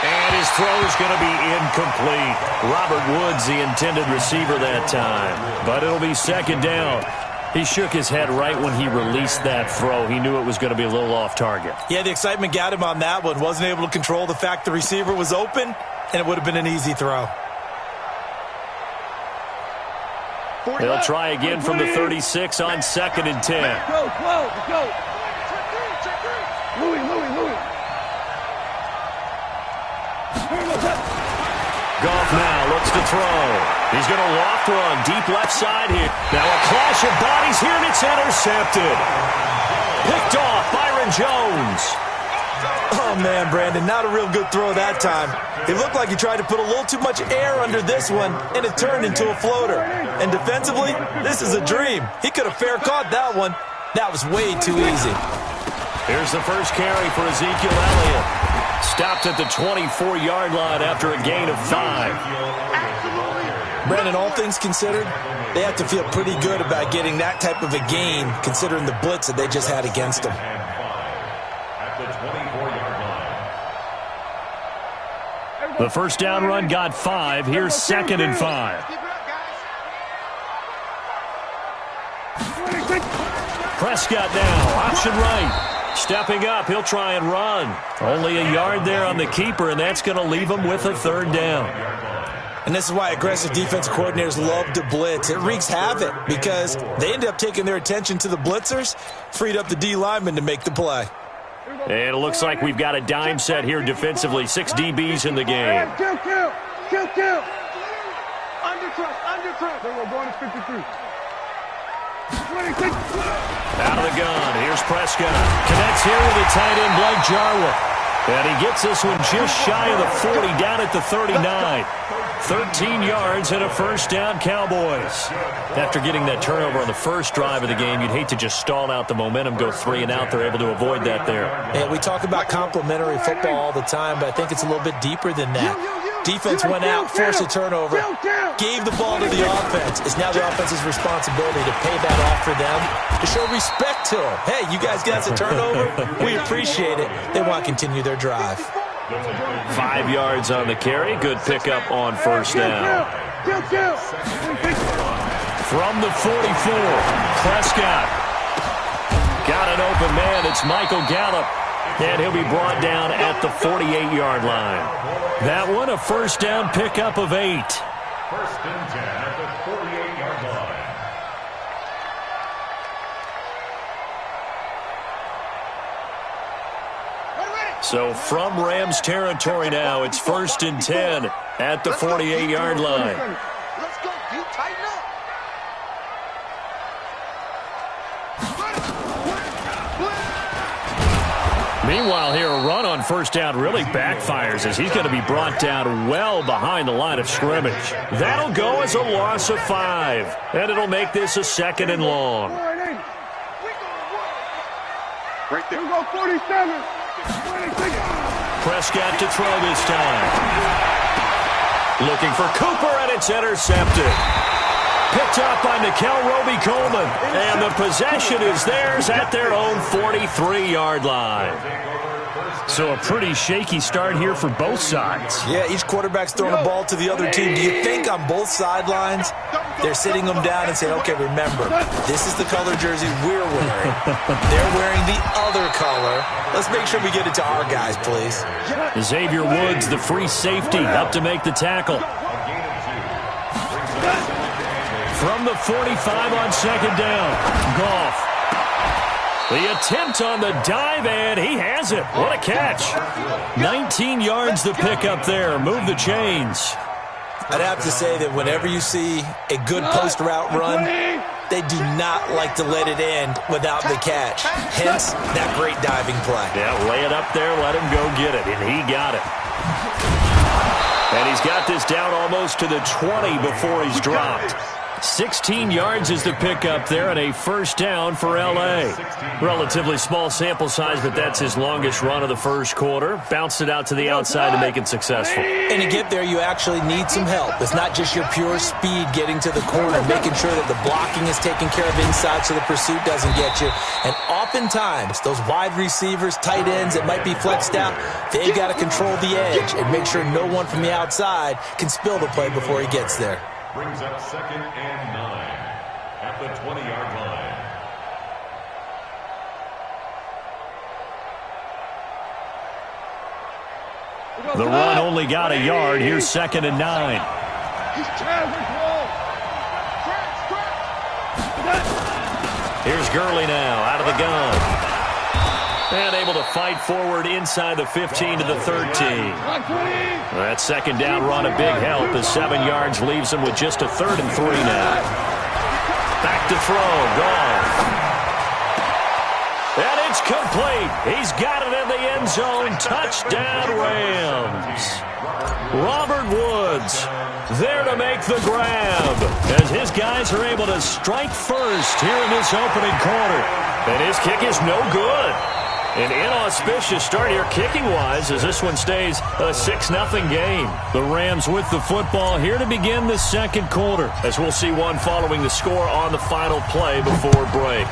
C: And his throw is going to be incomplete. Robert Woods, the intended receiver that time. But it'll be second down. He shook his head right when he released that throw. He knew it was going to be a little off target.
E: Yeah, the excitement got him on that one. Wasn't able to control the fact the receiver was open, and it would have been an easy throw.
C: They'll try again from the 36 on 2nd and 10.
A: Go. Louis.
C: Goff now looks to throw. He's going to loft one deep left side here. Now a clash of bodies here, and it's intercepted. Picked off Byron Jones.
E: Oh, man, Brandon, not a real good throw that time. It looked like he tried to put a little too much air under this one, and it turned into a floater. And defensively, this is a dream. He could have fair caught that one. That was way too easy.
C: Here's the first carry for Ezekiel Elliott. Stopped at the 24-yard line after a gain of 5.
E: Brandon, all things considered, they have to feel pretty good about getting that type of a gain, considering the blitz that they just had against them.
C: The first down run got 5. Here's 2nd and 5. Prescott now, option right. Stepping up, he'll try and run. Only a yard there on the keeper, and that's going to leave him with a 3rd down.
E: And this is why aggressive defensive coordinators love to blitz. It wreaks havoc because they end up taking their attention to the blitzers, freed up the D lineman to make the play.
C: And it looks like we've got a dime set here defensively. 6 DBs in the game.
A: Kill. Undercrush. We're going to 53.
C: Out of the gun. Here's Prescott. Connects here with the tight end, Blake Jarwin. And he gets this one just shy of the 40, down at the 39. 13 yards and a first down, Cowboys. After getting that turnover on the first drive of the game, you'd hate to just stall out the momentum, go 3 and out. They're able to avoid that there.
E: Yeah, we talk about complementary football all the time, but I think it's a little bit deeper than that. Defense went out, forced a turnover, gave the ball to the offense. It's now the offense's responsibility to pay that off for them, to show respect to them. Hey, you guys got a turnover? We appreciate it. They want to continue their drive.
C: 5 yards on the carry. Good pickup on first down. From the 44, Prescott. Got an open man. It's Michael Gallup. And he'll be brought down at the 48-yard line. That one, a first down pickup of 8.
D: 1st and 10 at the 48-yard line.
C: So from Rams territory now, it's 1st and 10 at the 48-yard line.
A: Let's go. You tighten up.
C: Meanwhile, here a run on first down really backfires as he's going to be brought down well behind the line of scrimmage. That'll go as a loss of 5, and it'll make this a 2nd and long.
A: Right there. We go 47.
C: Prescott to throw this time. Looking for Cooper, and it's intercepted. Picked up by Nickel Roby-Coleman. And the possession is theirs at their own 43-yard line. So a pretty shaky start here for both sides.
E: Yeah, each quarterback's throwing the ball to the other team. Do you think on both sidelines they're sitting them down and saying, okay, remember, this is the color jersey we're wearing. They're wearing the other color. Let's make sure we get it to our guys, please.
C: Xavier Woods, the free safety, up to make the tackle. From the 45 on second down, Goff. The attempt on the dive, and he has it. What a catch. 19 yards to pick up there. Move the chains.
E: I'd have to say that whenever you see a good post route run, they do not like to let it end without the catch. Hence, that great diving play.
C: Yeah, lay it up there, let him go get it, and he got it. And he's got this down almost to the 20 before he's dropped. 16 yards is the pickup there, and a first down for L.A. Relatively small sample size, but that's his longest run of the first quarter. Bounced it out to the outside to make it successful.
E: And to get there, you actually need some help. It's not just your pure speed getting to the corner, making sure that the blocking is taken care of inside so the pursuit doesn't get you. And oftentimes, those wide receivers, tight ends that might be flexed out, they've got to control the edge and make sure no one from the outside can spill the play before he gets there.
D: Brings up 2nd and 9 at the 20-yard line.
C: The run only got a yard. Here's 2nd and 9. Here's Gurley now out of the gun. And able to fight forward inside the 15 to the 13. That second down run a big help as 7 yards leaves him with just a 3rd and 3 now. Back to throw. Gone. And it's complete. He's got it in the end zone. Touchdown Rams. Robert Woods there to make the grab as his guys are able to strike first here in this opening quarter. And his kick is no good. An inauspicious start here kicking-wise as this one stays a 6-0 game. The Rams with the football here to begin the second quarter, as we'll see one following the score on the final play before break.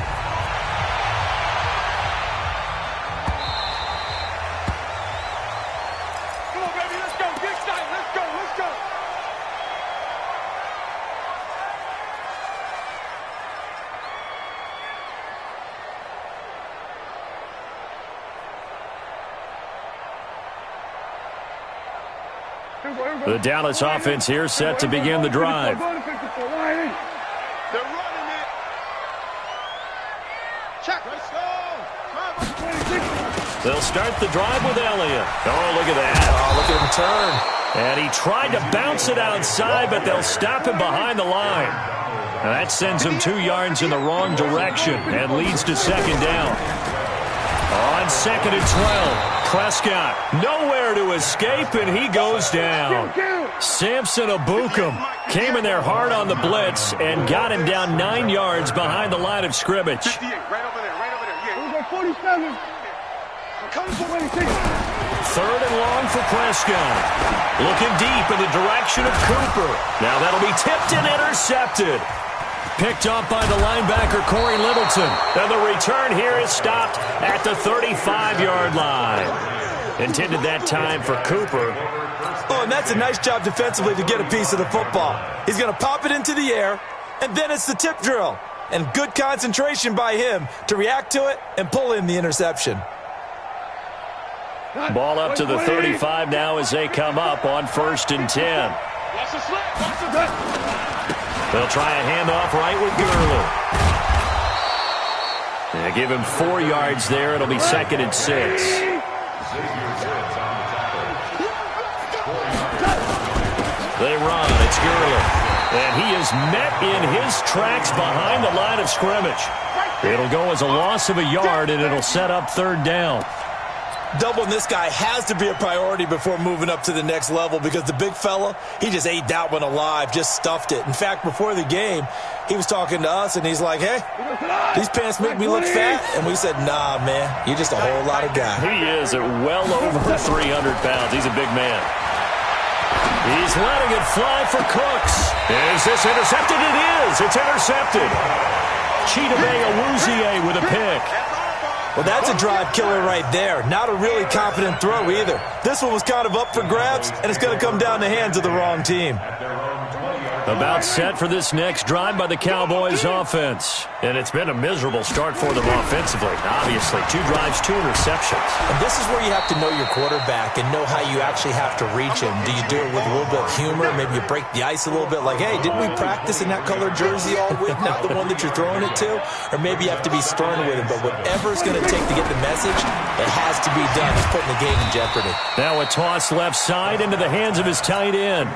A: Come on, baby, let's go. Get excited. Let's go. Let's go.
C: The Dallas offense here set to begin the drive.
A: They're running it. Check. Let's go.
C: They'll start the drive with Elliott. Oh, look at that.
E: Oh, look at him turn.
C: And he tried to bounce it outside, but they'll stop him behind the line. And that sends him 2 yards in the wrong direction and leads to second down. On 2nd and 12. Prescott nowhere to escape, and he goes down. Samson Abukum came in there hard on the blitz and got him down 9 yards behind the line of scrimmage.
A: 58, right over there, right over there. Yeah. 47. Come for 26.
C: 3rd and long for Prescott. Looking deep in the direction of Cooper. Now that'll be tipped and intercepted. Picked up by the linebacker, Corey Littleton. And the return here is stopped at the 35-yard line. Intended that time for Cooper.
E: Oh, and that's a nice job defensively to get a piece of the football. He's going to pop it into the air, and then it's the tip drill. And good concentration by him to react to it and pull in the interception.
C: Ball up to the 35 now as they come up on 1st and 10.
A: Watch the slip. Watch the slip.
C: They'll try a handoff right with Gurley. They give him 4 yards there. It'll be 2nd and 6. They run. It's Gurley. And he is met in his tracks behind the line of scrimmage. It'll go as a loss of a yard, and it'll set up 3rd down.
E: Doubling this guy has to be a priority before moving up to the next level because the big fella, he just ate that one alive, just stuffed it. In fact, before the game, he was talking to us, and he's like, hey, these pants make me look fat. And we said, nah, man, you're just a whole lot of guy.
C: He is at well over 300 pounds. He's a big man. He's letting it fly for Cooks. Is this intercepted? It is. It's intercepted. Chidobe Awuzie with a pick.
E: Well, that's a drive killer right there. Not a really confident throw either. This one was kind of up for grabs, and it's going to come down the hands of the wrong team.
C: About set for this next drive by the Cowboys offense. And it's been a miserable start for them offensively. Obviously, 2 drives, 2 interceptions.
E: And this is where you have to know your quarterback and know how you actually have to reach him. Do you do it with a little bit of humor? Maybe you break the ice a little bit like, hey, didn't we practice in that colored jersey all week, not the one that you're throwing it to? Or maybe you have to be stern with him. But whatever it's going to take to get the message, it has to be done. It's putting the game in jeopardy.
C: Now a toss left side into the hands of his tight end.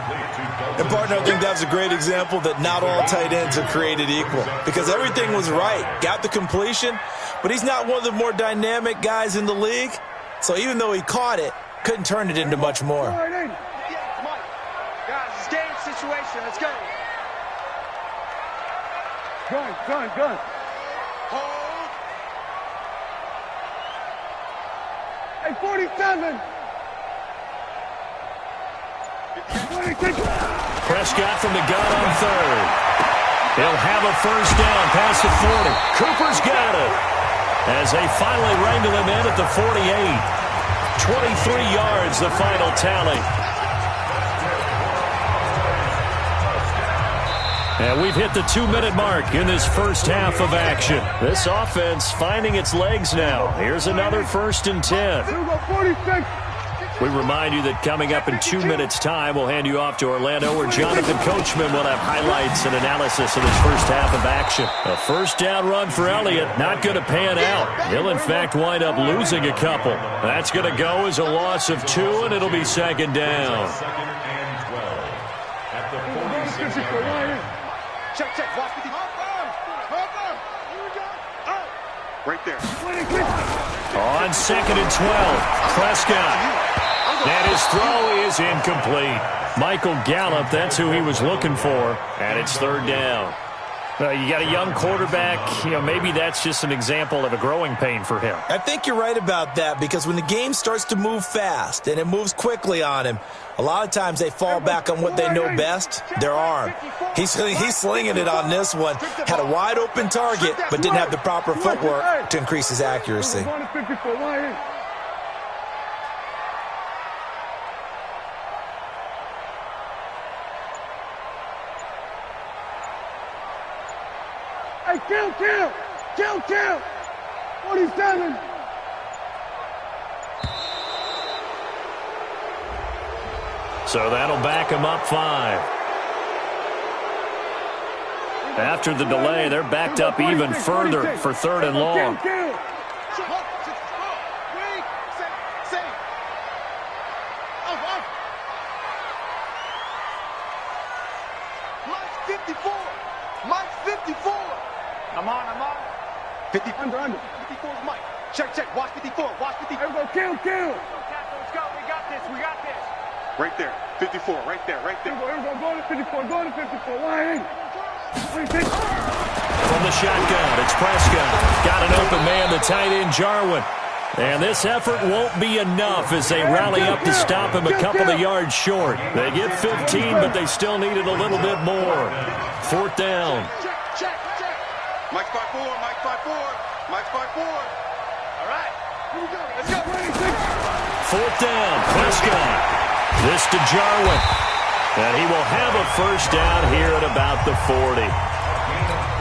E: And, partner, I think that's a great example that not all tight ends are created equal because everything was right. Got the completion, but he's not one of the more dynamic guys in the league. So even though he caught it, couldn't turn it into much more.
A: situation. Let's go.
H: Gun.
A: Hold.
H: Hey, 47. 26.
C: Prescott from the gun on third. He'll have a first down past the 40. Cooper's got it as they finally wrangle him in at the 48. 23 yards, the final tally. And we've hit the 2-minute mark in this first half of action. This offense finding its legs now. Here's another 1st and 10. We remind you that coming up in 2 minutes' time, we'll hand you off to Orlando, where Jonathan Coachman will have highlights and analysis of this first half of action. A first down run for Elliott, not going to pan out. He'll, in fact, wind up losing a couple. That's going to go as a loss of 2, and it'll be second down.
D: Second and 12 at the 46-yard line.
A: Check. Watch with the... Right there.
C: On 2nd and 12, Prescott. And his throw is incomplete. Michael Gallup, that's who he was looking for. And it's third down. You got a young quarterback. Maybe that's just an example of a growing pain for him.
E: I think you're right about that, because when the game starts to move fast and it moves quickly on him, a lot of times they fall back on what they know best, their arm. He's slinging it on this one. Had a wide open target, but didn't have the proper footwork to increase his accuracy.
H: Hey, kill! 47.
C: So that'll back him up 5. After the delay, they're backed up even further for 3rd and long.
A: Mike's 54. I'm on. 50 under. 54's Mike. Check. Watch 54.
H: Everybody kill.
A: Let's go. We got this. Right there. 54. Right there.
H: Everybody go to 54. Why?
C: From the shotgun, it's Prescott. Got an open man, the tight end, Jarwin. And this effort won't be enough as they rally up to stop him a couple of yards short. They get 15, but they still needed a little bit more. 4th down.
A: Check. Mike's 5-4. All right. Let's go.
C: 4th down, Prescott. This to Jarwin. And he will have a first down here at about the 40.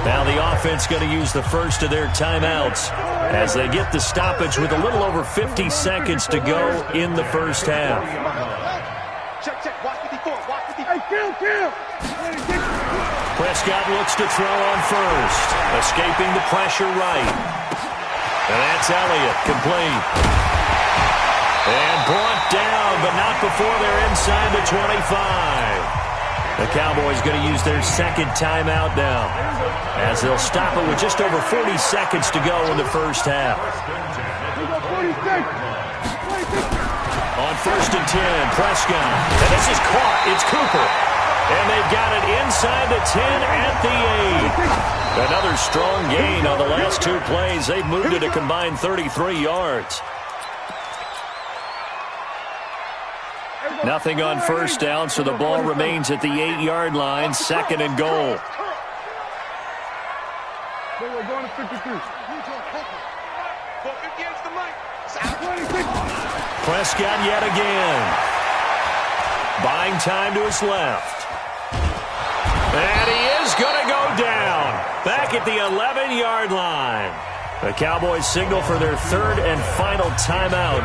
C: Now the offense going to use the first of their timeouts as they get the stoppage with a little over 50 seconds to go in the first half.
A: Check. Watch 54.
H: Hey, kill.
C: Prescott looks to throw on first, escaping the pressure right. And that's Elliott, complete. And brought down, but not before they're inside the 25. The Cowboys going to use their second timeout now, as they'll stop it with just over 40 seconds to go in the first half. On 1st and 10, Prescott. And this is caught. It's Cooper. And they've got it inside the 10 at the 8. Another strong gain on the last 2 plays. They've moved it a combined 33 yards. Nothing on first down, so the ball remains at the 8-yard line, 2nd and goal.
H: We're going to 53.
C: Prescott yet again. Buying time to his left. And he is going to go down. Back at the 11-yard line. The Cowboys signal for their 3rd and final timeout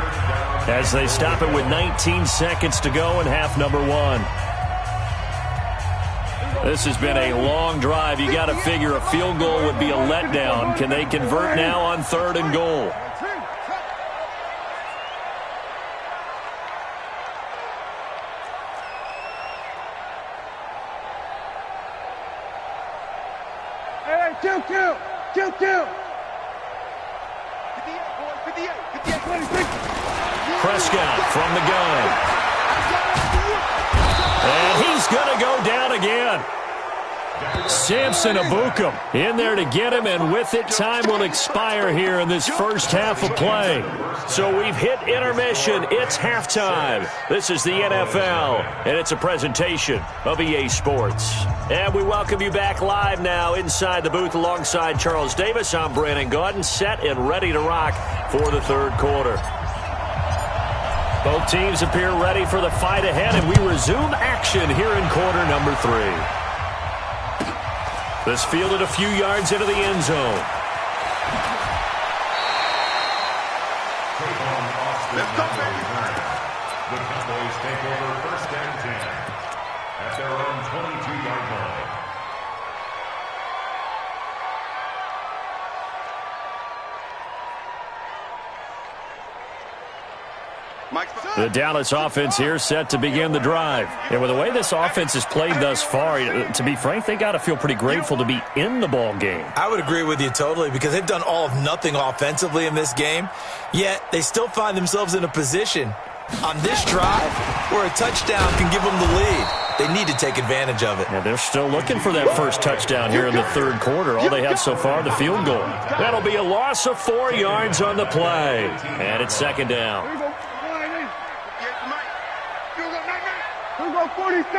C: as they stop it with 19 seconds to go in half number 1. This has been a long drive. You got to figure a field goal would be a letdown. Can they convert now on 3rd and goal?
H: Hey, kill.
C: Prescott from the gun. And he's going to go down Samson Abukum in there to get him, and with it, time will expire here in this first half of play. So we've hit intermission. It's halftime. This is the NFL, and it's a presentation of EA Sports. And we welcome you back live now inside the booth alongside Charles Davis. I'm Brandon Gaudin, set and ready to rock for the third quarter. Both teams appear ready for the fight ahead, and we resume action here in quarter number 3. This fielded a few yards into the end zone.
D: The Cowboys take over first and 10 at their own 22-yard line.
C: The Dallas offense here set to begin the drive. And with the way this offense has played thus far, to be frank, they got to feel pretty grateful to be in the ball game.
E: I would agree with you totally, because they've done all of nothing offensively in this game, yet they still find themselves in a position on this drive where a touchdown can give them the lead. They need to take advantage of it.
C: Yeah, they're still looking for that first touchdown here in the third quarter. All they have so far, the field goal. That'll be a loss of 4 yards on the play. And it's second down.
H: Here we go, 47.
A: 58,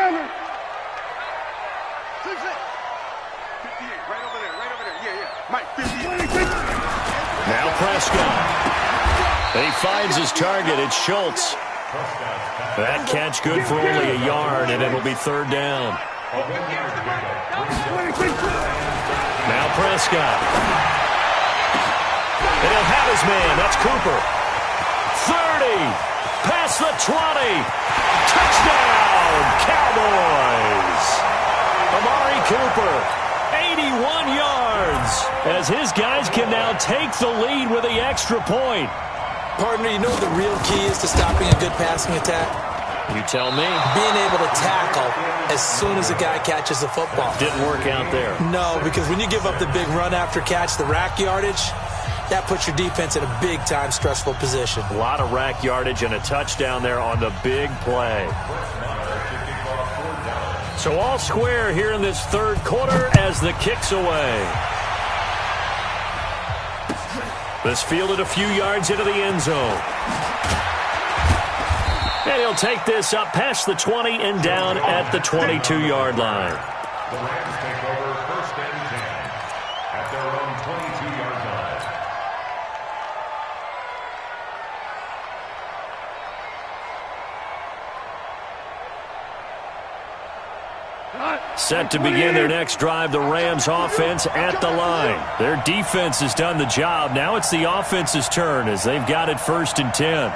A: right over there. Yeah. Mike, 58.
C: Now Prescott. He finds his target. It's Schultz. That catch good for only a yard, and it'll be third down. Now Prescott. And he'll have his man. That's Cooper. 30. Past the 20. Touchdown, Cowboys. Amari Cooper, 81 yards, as his guys can now take the lead with the extra point.
E: Partner, you know what the real key is to stopping a good passing attack?
C: You tell me.
E: Being able to tackle as soon as a guy catches the football.
C: Didn't work out there.
E: No, because when you give up the big run after catch, the rack yardage, that puts your defense in a big-time stressful position.
C: A lot of rack yardage and a touchdown there on the big play. So all square here in this third quarter as the kick's away. This fielded a few yards into the end zone. And he'll take this up past the 20 and down at the 22-yard line.
D: The Rams take over first and 10 at their own 22-yard line.
C: Set to begin their next drive, the Rams offense at the line. Their defense has done the job. Now it's the offense's turn as they've got it first and 10.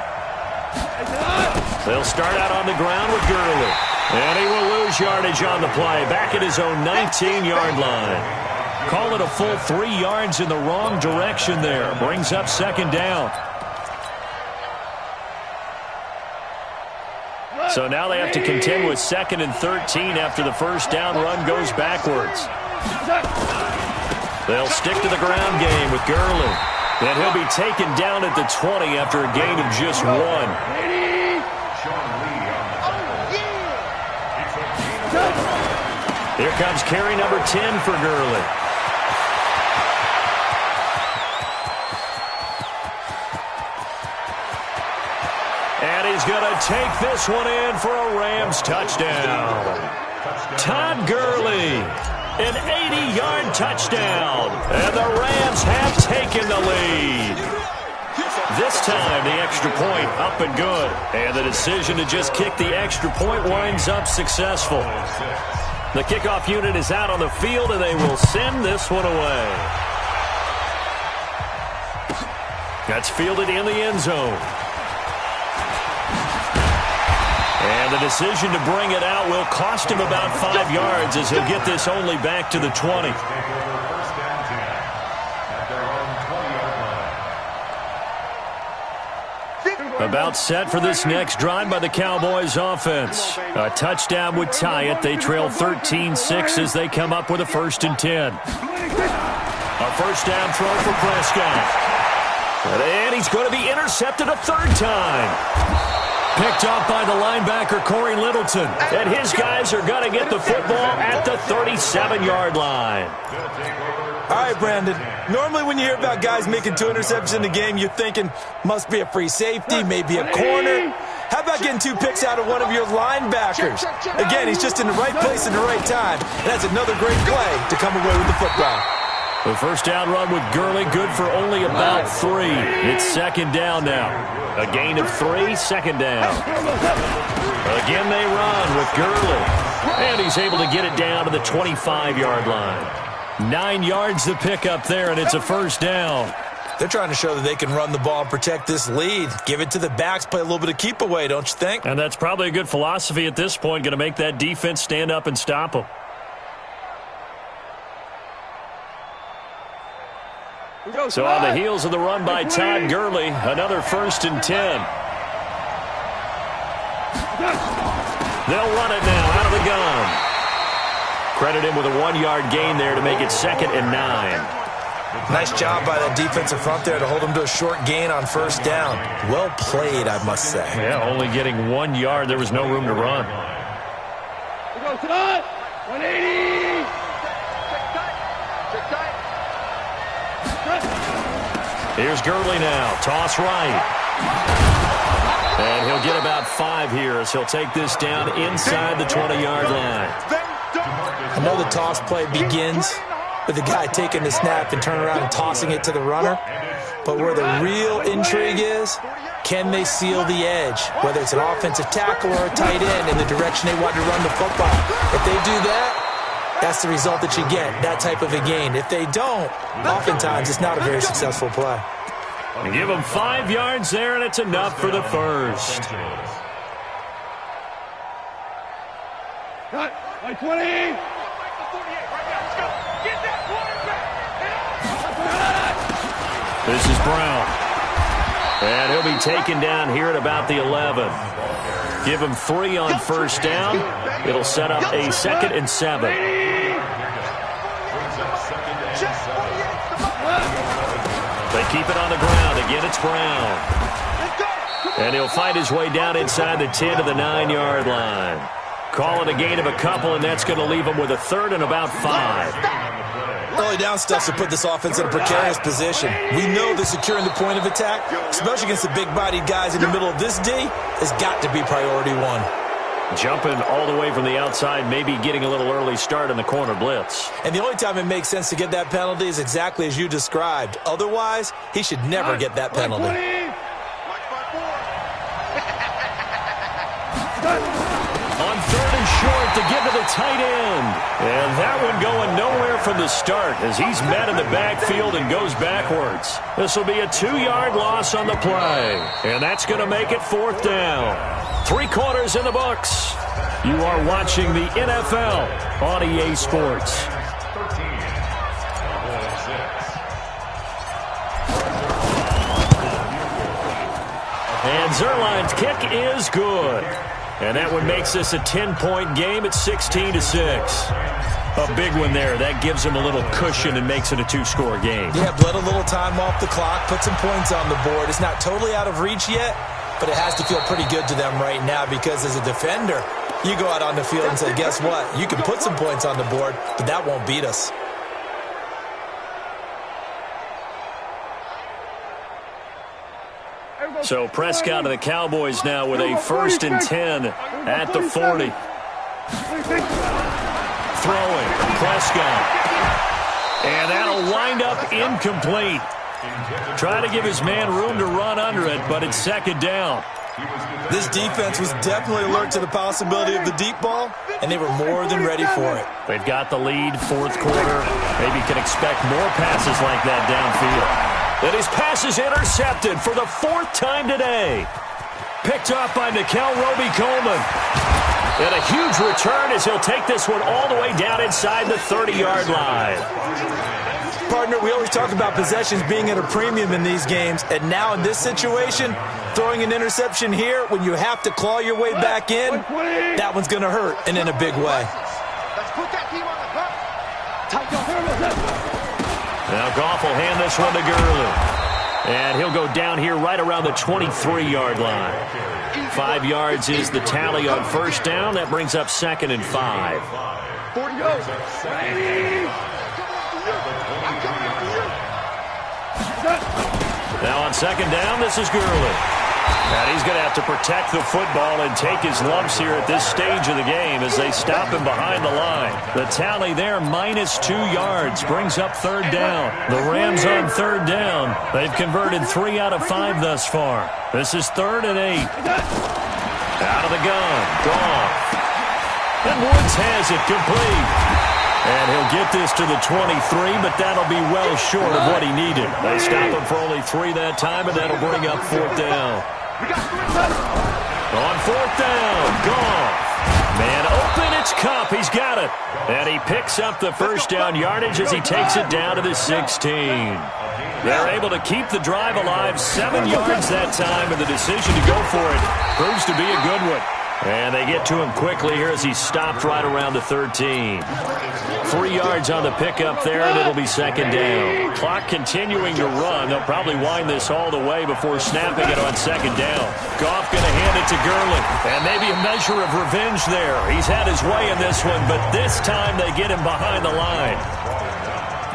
C: They'll start out on the ground with Gurley. And he will lose yardage on the play, back at his own 19-yard line. Call it a full 3 yards in the wrong direction there. Brings up second down. So now they have to contend with 2nd and 13 after the first down run goes backwards. They'll stick to the ground game with Gurley. And he'll be taken down at the 20 after a gain of just 1. Here comes carry number 10 for Gurley. And he's going to take this one in for a Rams touchdown. Todd Gurley, an 80-yard touchdown. And the Rams have taken the lead. This time, the extra point up and good. And the decision to just kick the extra point winds up successful. The kickoff unit is out on the field, and they will send this one away. That's fielded in the end zone. And the decision to bring it out will cost him about 5 yards as he'll get this only back to the 20. About set for this next drive by the Cowboys offense. A touchdown would tie it. They trail 13-6 as they come up with a 1st and 10. A first down throw for Prescott. And he's going to be intercepted a third time. Picked up by the linebacker, Corey Littleton. And his guys are going to get the football at the 37-yard line.
E: All right, Brandon. Normally when you hear about guys making 2 interceptions in a game, you're thinking must be a free safety, maybe a corner. How about getting 2 picks out of one of your linebackers? Again, he's just in the right place at the right time. And that's another great play to come away with the football.
C: The first down run with Gurley, good for only about 3. It's second down now. A gain of 3, second down. Again they run with Gurley. And he's able to get it down to the 25-yard line. 9 yards to pick up there, and it's a first down.
E: They're trying to show that they can run the ball and protect this lead. Give it to the backs, play a little bit of keep away, don't you think?
C: And that's probably a good philosophy at this point, going to make that defense stand up and stop them. So on the heels of the run by Todd Gurley, another 1st and 10. They'll run it now out of the gun. Credit him with a 1-yard gain there to make it 2nd and 9.
E: Nice job by that defensive front there to hold him to a short gain on first down. Well played, I must say.
C: Yeah, only getting 1 yard. There was no room to run.
H: We go, Todd. 180.
C: Here's Gurley now. Toss right. And he'll get about 5 here as he'll take this down inside the 20-yard line.
E: I know the toss play begins with the guy taking the snap and turning around and tossing it to the runner. But where the real intrigue is, can they seal the edge, whether it's an offensive tackle or a tight end in the direction they want to run the football. If they do that, that's the result that you get, that type of a gain. If they don't, oftentimes it's not a very successful play.
C: Give them 5 yards there, and it's enough for the first.
H: Cut. 20.
C: This is Brown. And he'll be taken down here at about the 11. Give him 3 on first down. It'll set up a 2nd and 7. They keep it on the ground. Again, it's Brown. And he'll find his way down inside the 10 to the 9-yard line. Call it a gain of a couple, and that's going to leave him with a 3rd and about 5.
E: Early down stuff to put this offense in a precarious position. We know that securing the point of attack, especially against the big-bodied guys in the middle of this D, has got to be priority 1.
C: Jumping all the way from the outside, maybe getting a little early start in the corner blitz.
E: And the only time it makes sense to get that penalty is exactly as you described. Otherwise, he should never get that penalty.
C: On 3rd and short to give to the tight end. And that one going nowhere from the start as he's met in the backfield and goes backwards. This will be a 2-yard loss on the play. And that's going to make it 4th down. 3 quarters in the books. You are watching the NFL on EA Sports. And Zerline's kick is good. And that one makes this a 10-point game at 16-6. A big one there. That gives him a little cushion and makes it a 2-score game.
E: Yeah, bled a little time off the clock, put some points on the board. It's not totally out of reach yet, but it has to feel pretty good to them right now because as a defender, you go out on the field and say, guess what? You can put some points on the board, but that won't beat us.
C: So Prescott and the Cowboys now with a 1st and 10 at the 40. Throwing, Prescott. And that'll wind up incomplete. Try to give his man room to run under it, but it's 2nd down.
E: This defense was definitely alert to the possibility of the deep ball, and they were more than ready for it.
C: They've got the lead, 4th quarter. Maybe can expect more passes like that downfield. And his pass is intercepted for the 4th time today. Picked up by Nickel Roby-Coleman. And a huge return as he'll take this one all the way down inside the 30-yard line.
E: Partner, we always talk about possessions being at a premium in these games, and now in this situation, throwing an interception here when you have to claw your way back in, that one's going to hurt, and in a big way.
C: Now Goff will hand this one to Gurley. And he'll go down here right around the 23-yard line. 5 yards is the tally on first down. That brings up 2nd and 5.
H: 40 goes.
C: Now on 2nd down, this is Gurley. And he's going to have to protect the football and take his lumps here at this stage of the game as they stop him behind the line. The tally there, -2 yards, brings up 3rd down. The Rams on 3rd down. They've converted 3 out of 5 thus far. This is 3rd and 8. Out of the gun, Goff. And Woods has it complete. And he'll get this to the 23, but that'll be well short of what he needed. They stop him for only 3 that time, and that'll bring up 4th down. On 4th down, Goff. Man open, it's Kupp. He's got it. And he picks up the first down yardage as he takes it down to the 16. They're able to keep the drive alive, 7 yards that time, and the decision to go for it proves to be a good one. And they get to him quickly here as he stopped right around the 13. 3 yards on the pickup there, and it'll be 2nd down. Clock continuing to run. They'll probably wind this all the way before snapping it on 2nd down. Goff going to hand it to Gurley. And maybe a measure of revenge there. He's had his way in this one, but this time they get him behind the line.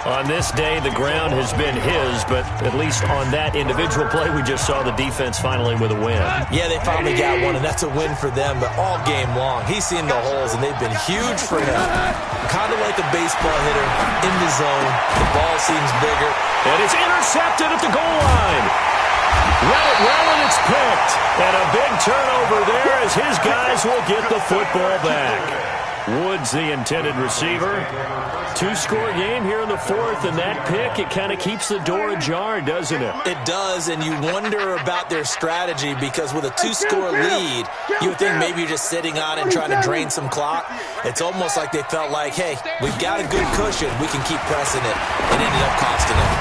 C: On this day, the ground has been his, but at least on that individual play, we just saw the defense finally with a win.
E: Yeah, they finally got one, and that's a win for them, but all game long, he's seen the holes, and they've been huge for him. Kind of like a baseball hitter in the zone. The ball seems bigger.
C: And it's intercepted at the goal line. Run it well, and it's picked. And a big turnover there as his guys will get the football back. Woods, the intended receiver. 2-score game here in the 4th, and that pick, it kind of keeps the door ajar, doesn't it?
E: It does, and you wonder about their strategy because with a 2-score lead, you would think maybe you're just sitting on it and trying to drain some clock. It's almost like they felt like, hey, we've got a good cushion. We can keep pressing it. It ended up costing them.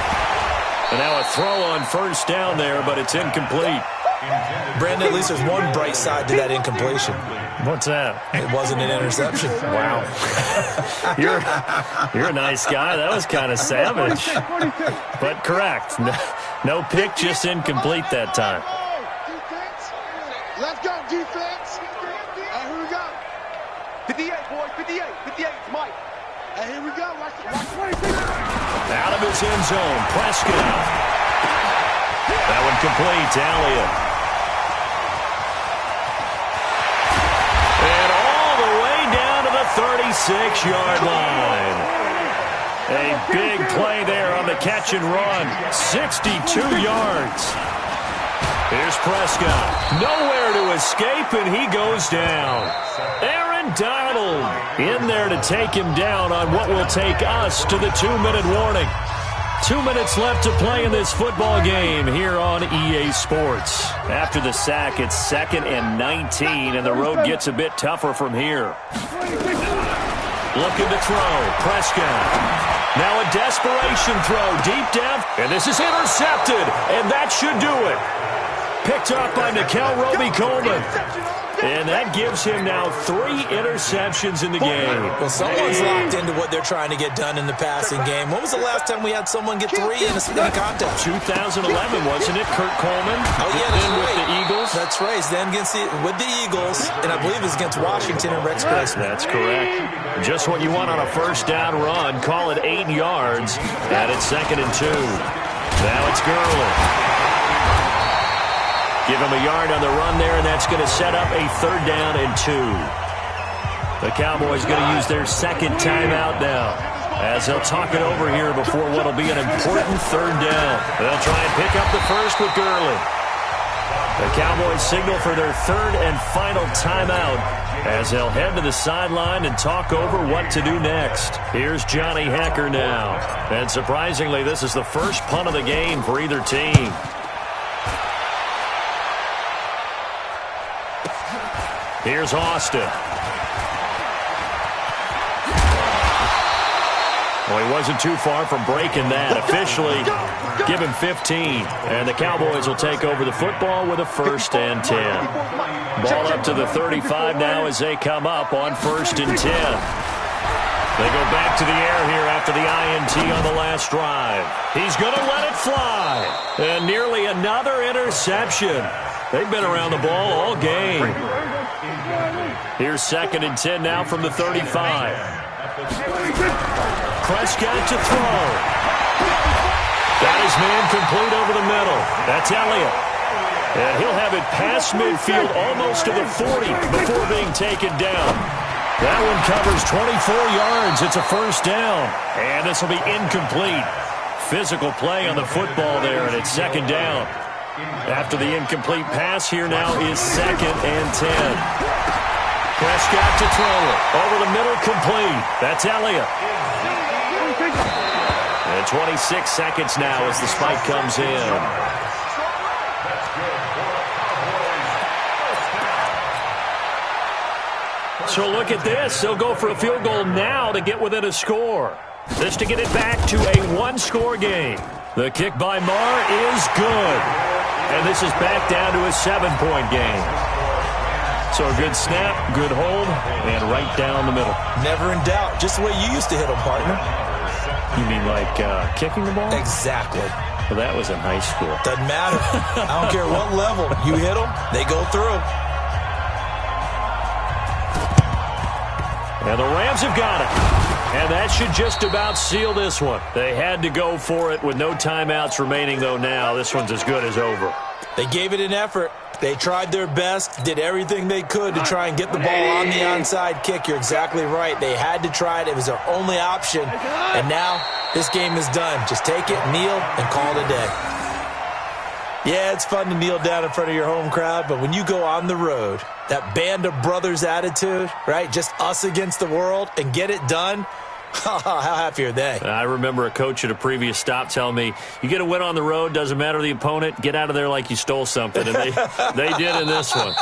C: And now a throw on first down there, but it's incomplete.
E: Brandon, at least there's one bright side to that incompletion.
C: What's that?
E: It wasn't an interception.
C: Wow. You're a nice guy. That was kind of savage. But correct. No pick, just incomplete that time.
H: Defense. Let's go, defense. Here we go.
A: 58, boys, 58. 58, it's Mike.
H: Here we go. Watch 26.
C: Out of his end zone, Prescott. That one complete to Elliott. And all the way down to the 36-yard line. A big play there on the catch and run. 62 yards. Here's Prescott. Nowhere to escape, and he goes down. Aaron Donald in there to take him down on what will take us to the 2-minute warning. 2 minutes left to play in this football game here on EA Sports. After the sack, it's 2nd and 19, and the road gets a bit tougher from here. Looking to throw. Prescott. Now a desperation throw deep down, and this is intercepted, and that should do it. Picked up by Nickel Roby-Coleman. And that gives him now 3 interceptions in the game.
E: Well, someone's locked into what they're trying to get done in the passing game. When was the last time we had someone get 3 in a contest?
C: 2011, wasn't it? Kurt Coleman.
E: Oh, yeah, that's right.
C: With the Eagles.
E: That's right. Then with the Eagles, and I believe it's against Washington and Rex Grossman.
C: That's correct. Just what you want on a first down run. Call it 8 yards, and it's 2nd and 2. Now it's Gurley. Give him a yard on the run there, and that's going to set up a 3rd down and 2. The Cowboys going to use their 2nd timeout now, as they'll talk it over here before what will be an important 3rd down. They'll try and pick up the first with Gurley. The Cowboys signal for their 3rd and final timeout as they'll head to the sideline and talk over what to do next. Here's Johnny Hecker now. And surprisingly, this is the first punt of the game for either team. Here's Austin. Well, he wasn't too far from breaking that. Officially, give him 15. And the Cowboys will take over the football with a 1st and 10. Ball up to the 35 now as they come up on 1st and 10. They go back to the air here after the INT on the last drive. He's going to let it fly. And nearly another interception. They've been around the ball all game. Here's 2nd and 10 now from the 35. Prescott to throw. Got his man complete over the middle. That's Elliott. And he'll have it past midfield almost to the 40 before being taken down. That one covers 24 yards. It's a first down. And this will be incomplete. Physical play on the football there, and it's 2nd down. After the incomplete pass, here now is 2nd and 10. Prescott to throw it. Over the middle, complete. That's Elliott. And 26 seconds now as the spike comes in. So look at this. They'll go for a field goal now to get within a score. This to get it back to a one-score game. The kick by Marr is good. And this is back down to a 7-point game. So a good snap, good hold, and right down the middle.
E: Never in doubt. Just the way you used to hit them, partner.
C: You mean like kicking the ball?
E: Exactly.
C: Well, that was in high school.
E: Doesn't matter. I don't care what level. You hit them, they go through.
C: And the Rams have got it. And that should just about seal this one. They had to go for it with no timeouts remaining, though, now. This one's as good as over.
E: They gave it an effort. They tried their best, did everything they could to try and get the ball on the onside kick. You're exactly right. They had to try it. It was their only option. And now this game is done. Just take it, kneel, and call it a day. Yeah, it's fun to kneel down in front of your home crowd, but when you go on the road, that band of brothers attitude, right, just us against the world, and get it done, how happy are they?
C: I remember a coach at a previous stop telling me, you get a win on the road, doesn't matter the opponent, get out of there like you stole something. And they did in this one.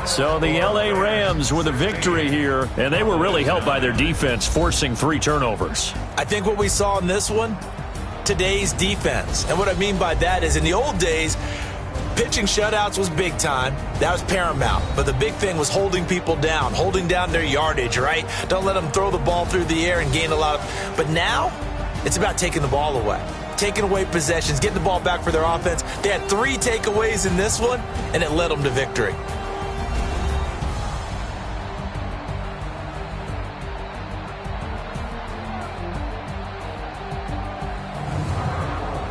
C: So the L.A. Rams with a victory here, and they were really helped by their defense, forcing 3 turnovers.
E: I think what we saw in this one, today's defense. And what I mean by that is in the old days, pitching shutouts was big time. That was paramount. But the big thing was holding people down, holding down their yardage, right? Don't let them throw the ball through the air and gain a lot of... But now, it's about taking the ball away. Taking away possessions, getting the ball back for their offense. They had 3 takeaways in this one, and it led them to victory.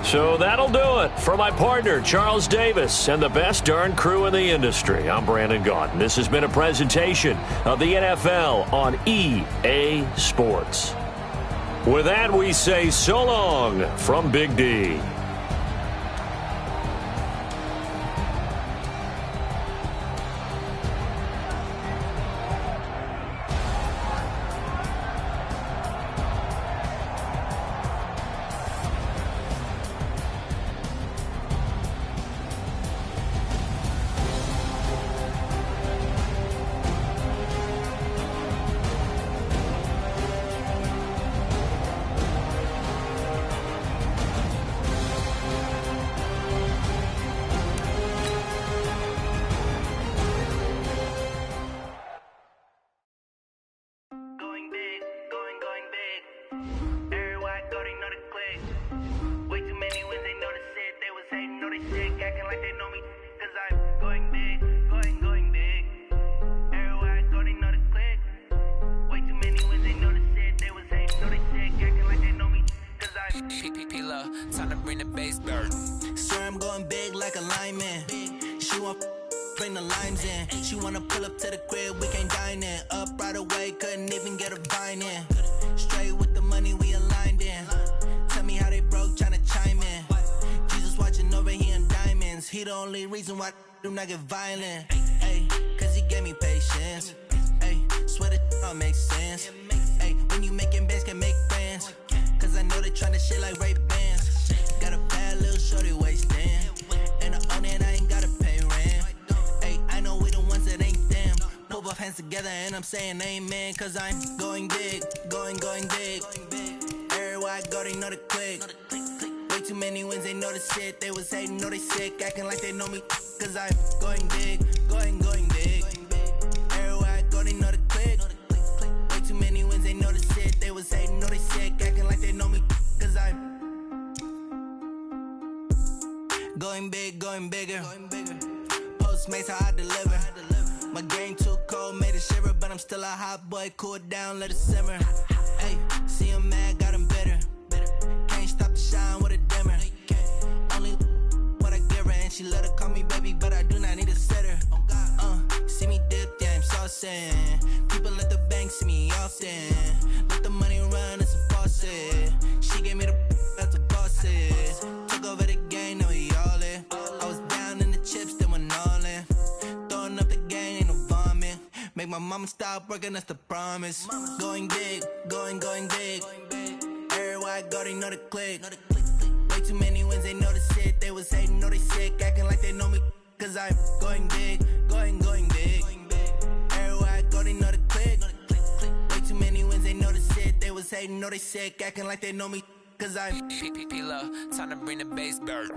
C: So that'll do it. For my partner, Charles Davis, and the best darn crew in the industry, I'm Brandon Gaudin. This has been a presentation of the NFL on EA Sports. With that, we say so long from Big D.
I: Time to bring the bass bird.
J: Swear I'm going big like a lineman. She want bring the limes in. She wanna pull up to the crib, we can't dine in. Up right away, couldn't even get a vine in. Straight with the money we aligned in. Tell me how they broke, tryna chime in. Jesus watching over here in diamonds. He the only reason why do not get violent. Ay, cause he gave me patience. Ay, swear that don't make sense. Ay, when you making bands can make friends. Cause I know they tryna shit like Ray-Bans. Got a bad little shorty wasting. And I own it, I ain't gotta pay rent. Ay, I know we the ones that ain't them. Pull both hands together and I'm saying amen. Cause I'm going big, going big. Everywhere I go, they know the click. Way too many wins, they know the shit. They was hating, know they sick, acting like they know me. Cause I'm going big, going big. Everywhere I go, they know the click. Way too many wins, they know sick, acting like they know me, cause I'm going big, going bigger. Postmates how I deliver. My game too cold, made it shiver, but I'm still a hot boy, cool it down, let it simmer. Hey, see him mad, got him bitter. Can't stop the shine with a dimmer. Only what I give her, and she let her call me baby, but I do not need a sitter. See me dip, yeah, I'm saucing. People at the bank see me often. Let the money run, it's a faucet. She gave me the that's a faucet. Took over the game, now we all in. I was down in the chips, then went all in. Throwing up the game, ain't no vomit. Make my mama stop working, that's the promise. Going big, going big. Everywhere I go, they know the click. Way too many wins, they know the shit. They was hating, know they sick, acting like they know me. Cause I'm going big, going big. Everywhere I go, they know the click. Way too many wins, they know the shit. They was hating, know they sick, acting like they know me. Cause I'm
I: P-P-P-Love, time to bring the bass bird.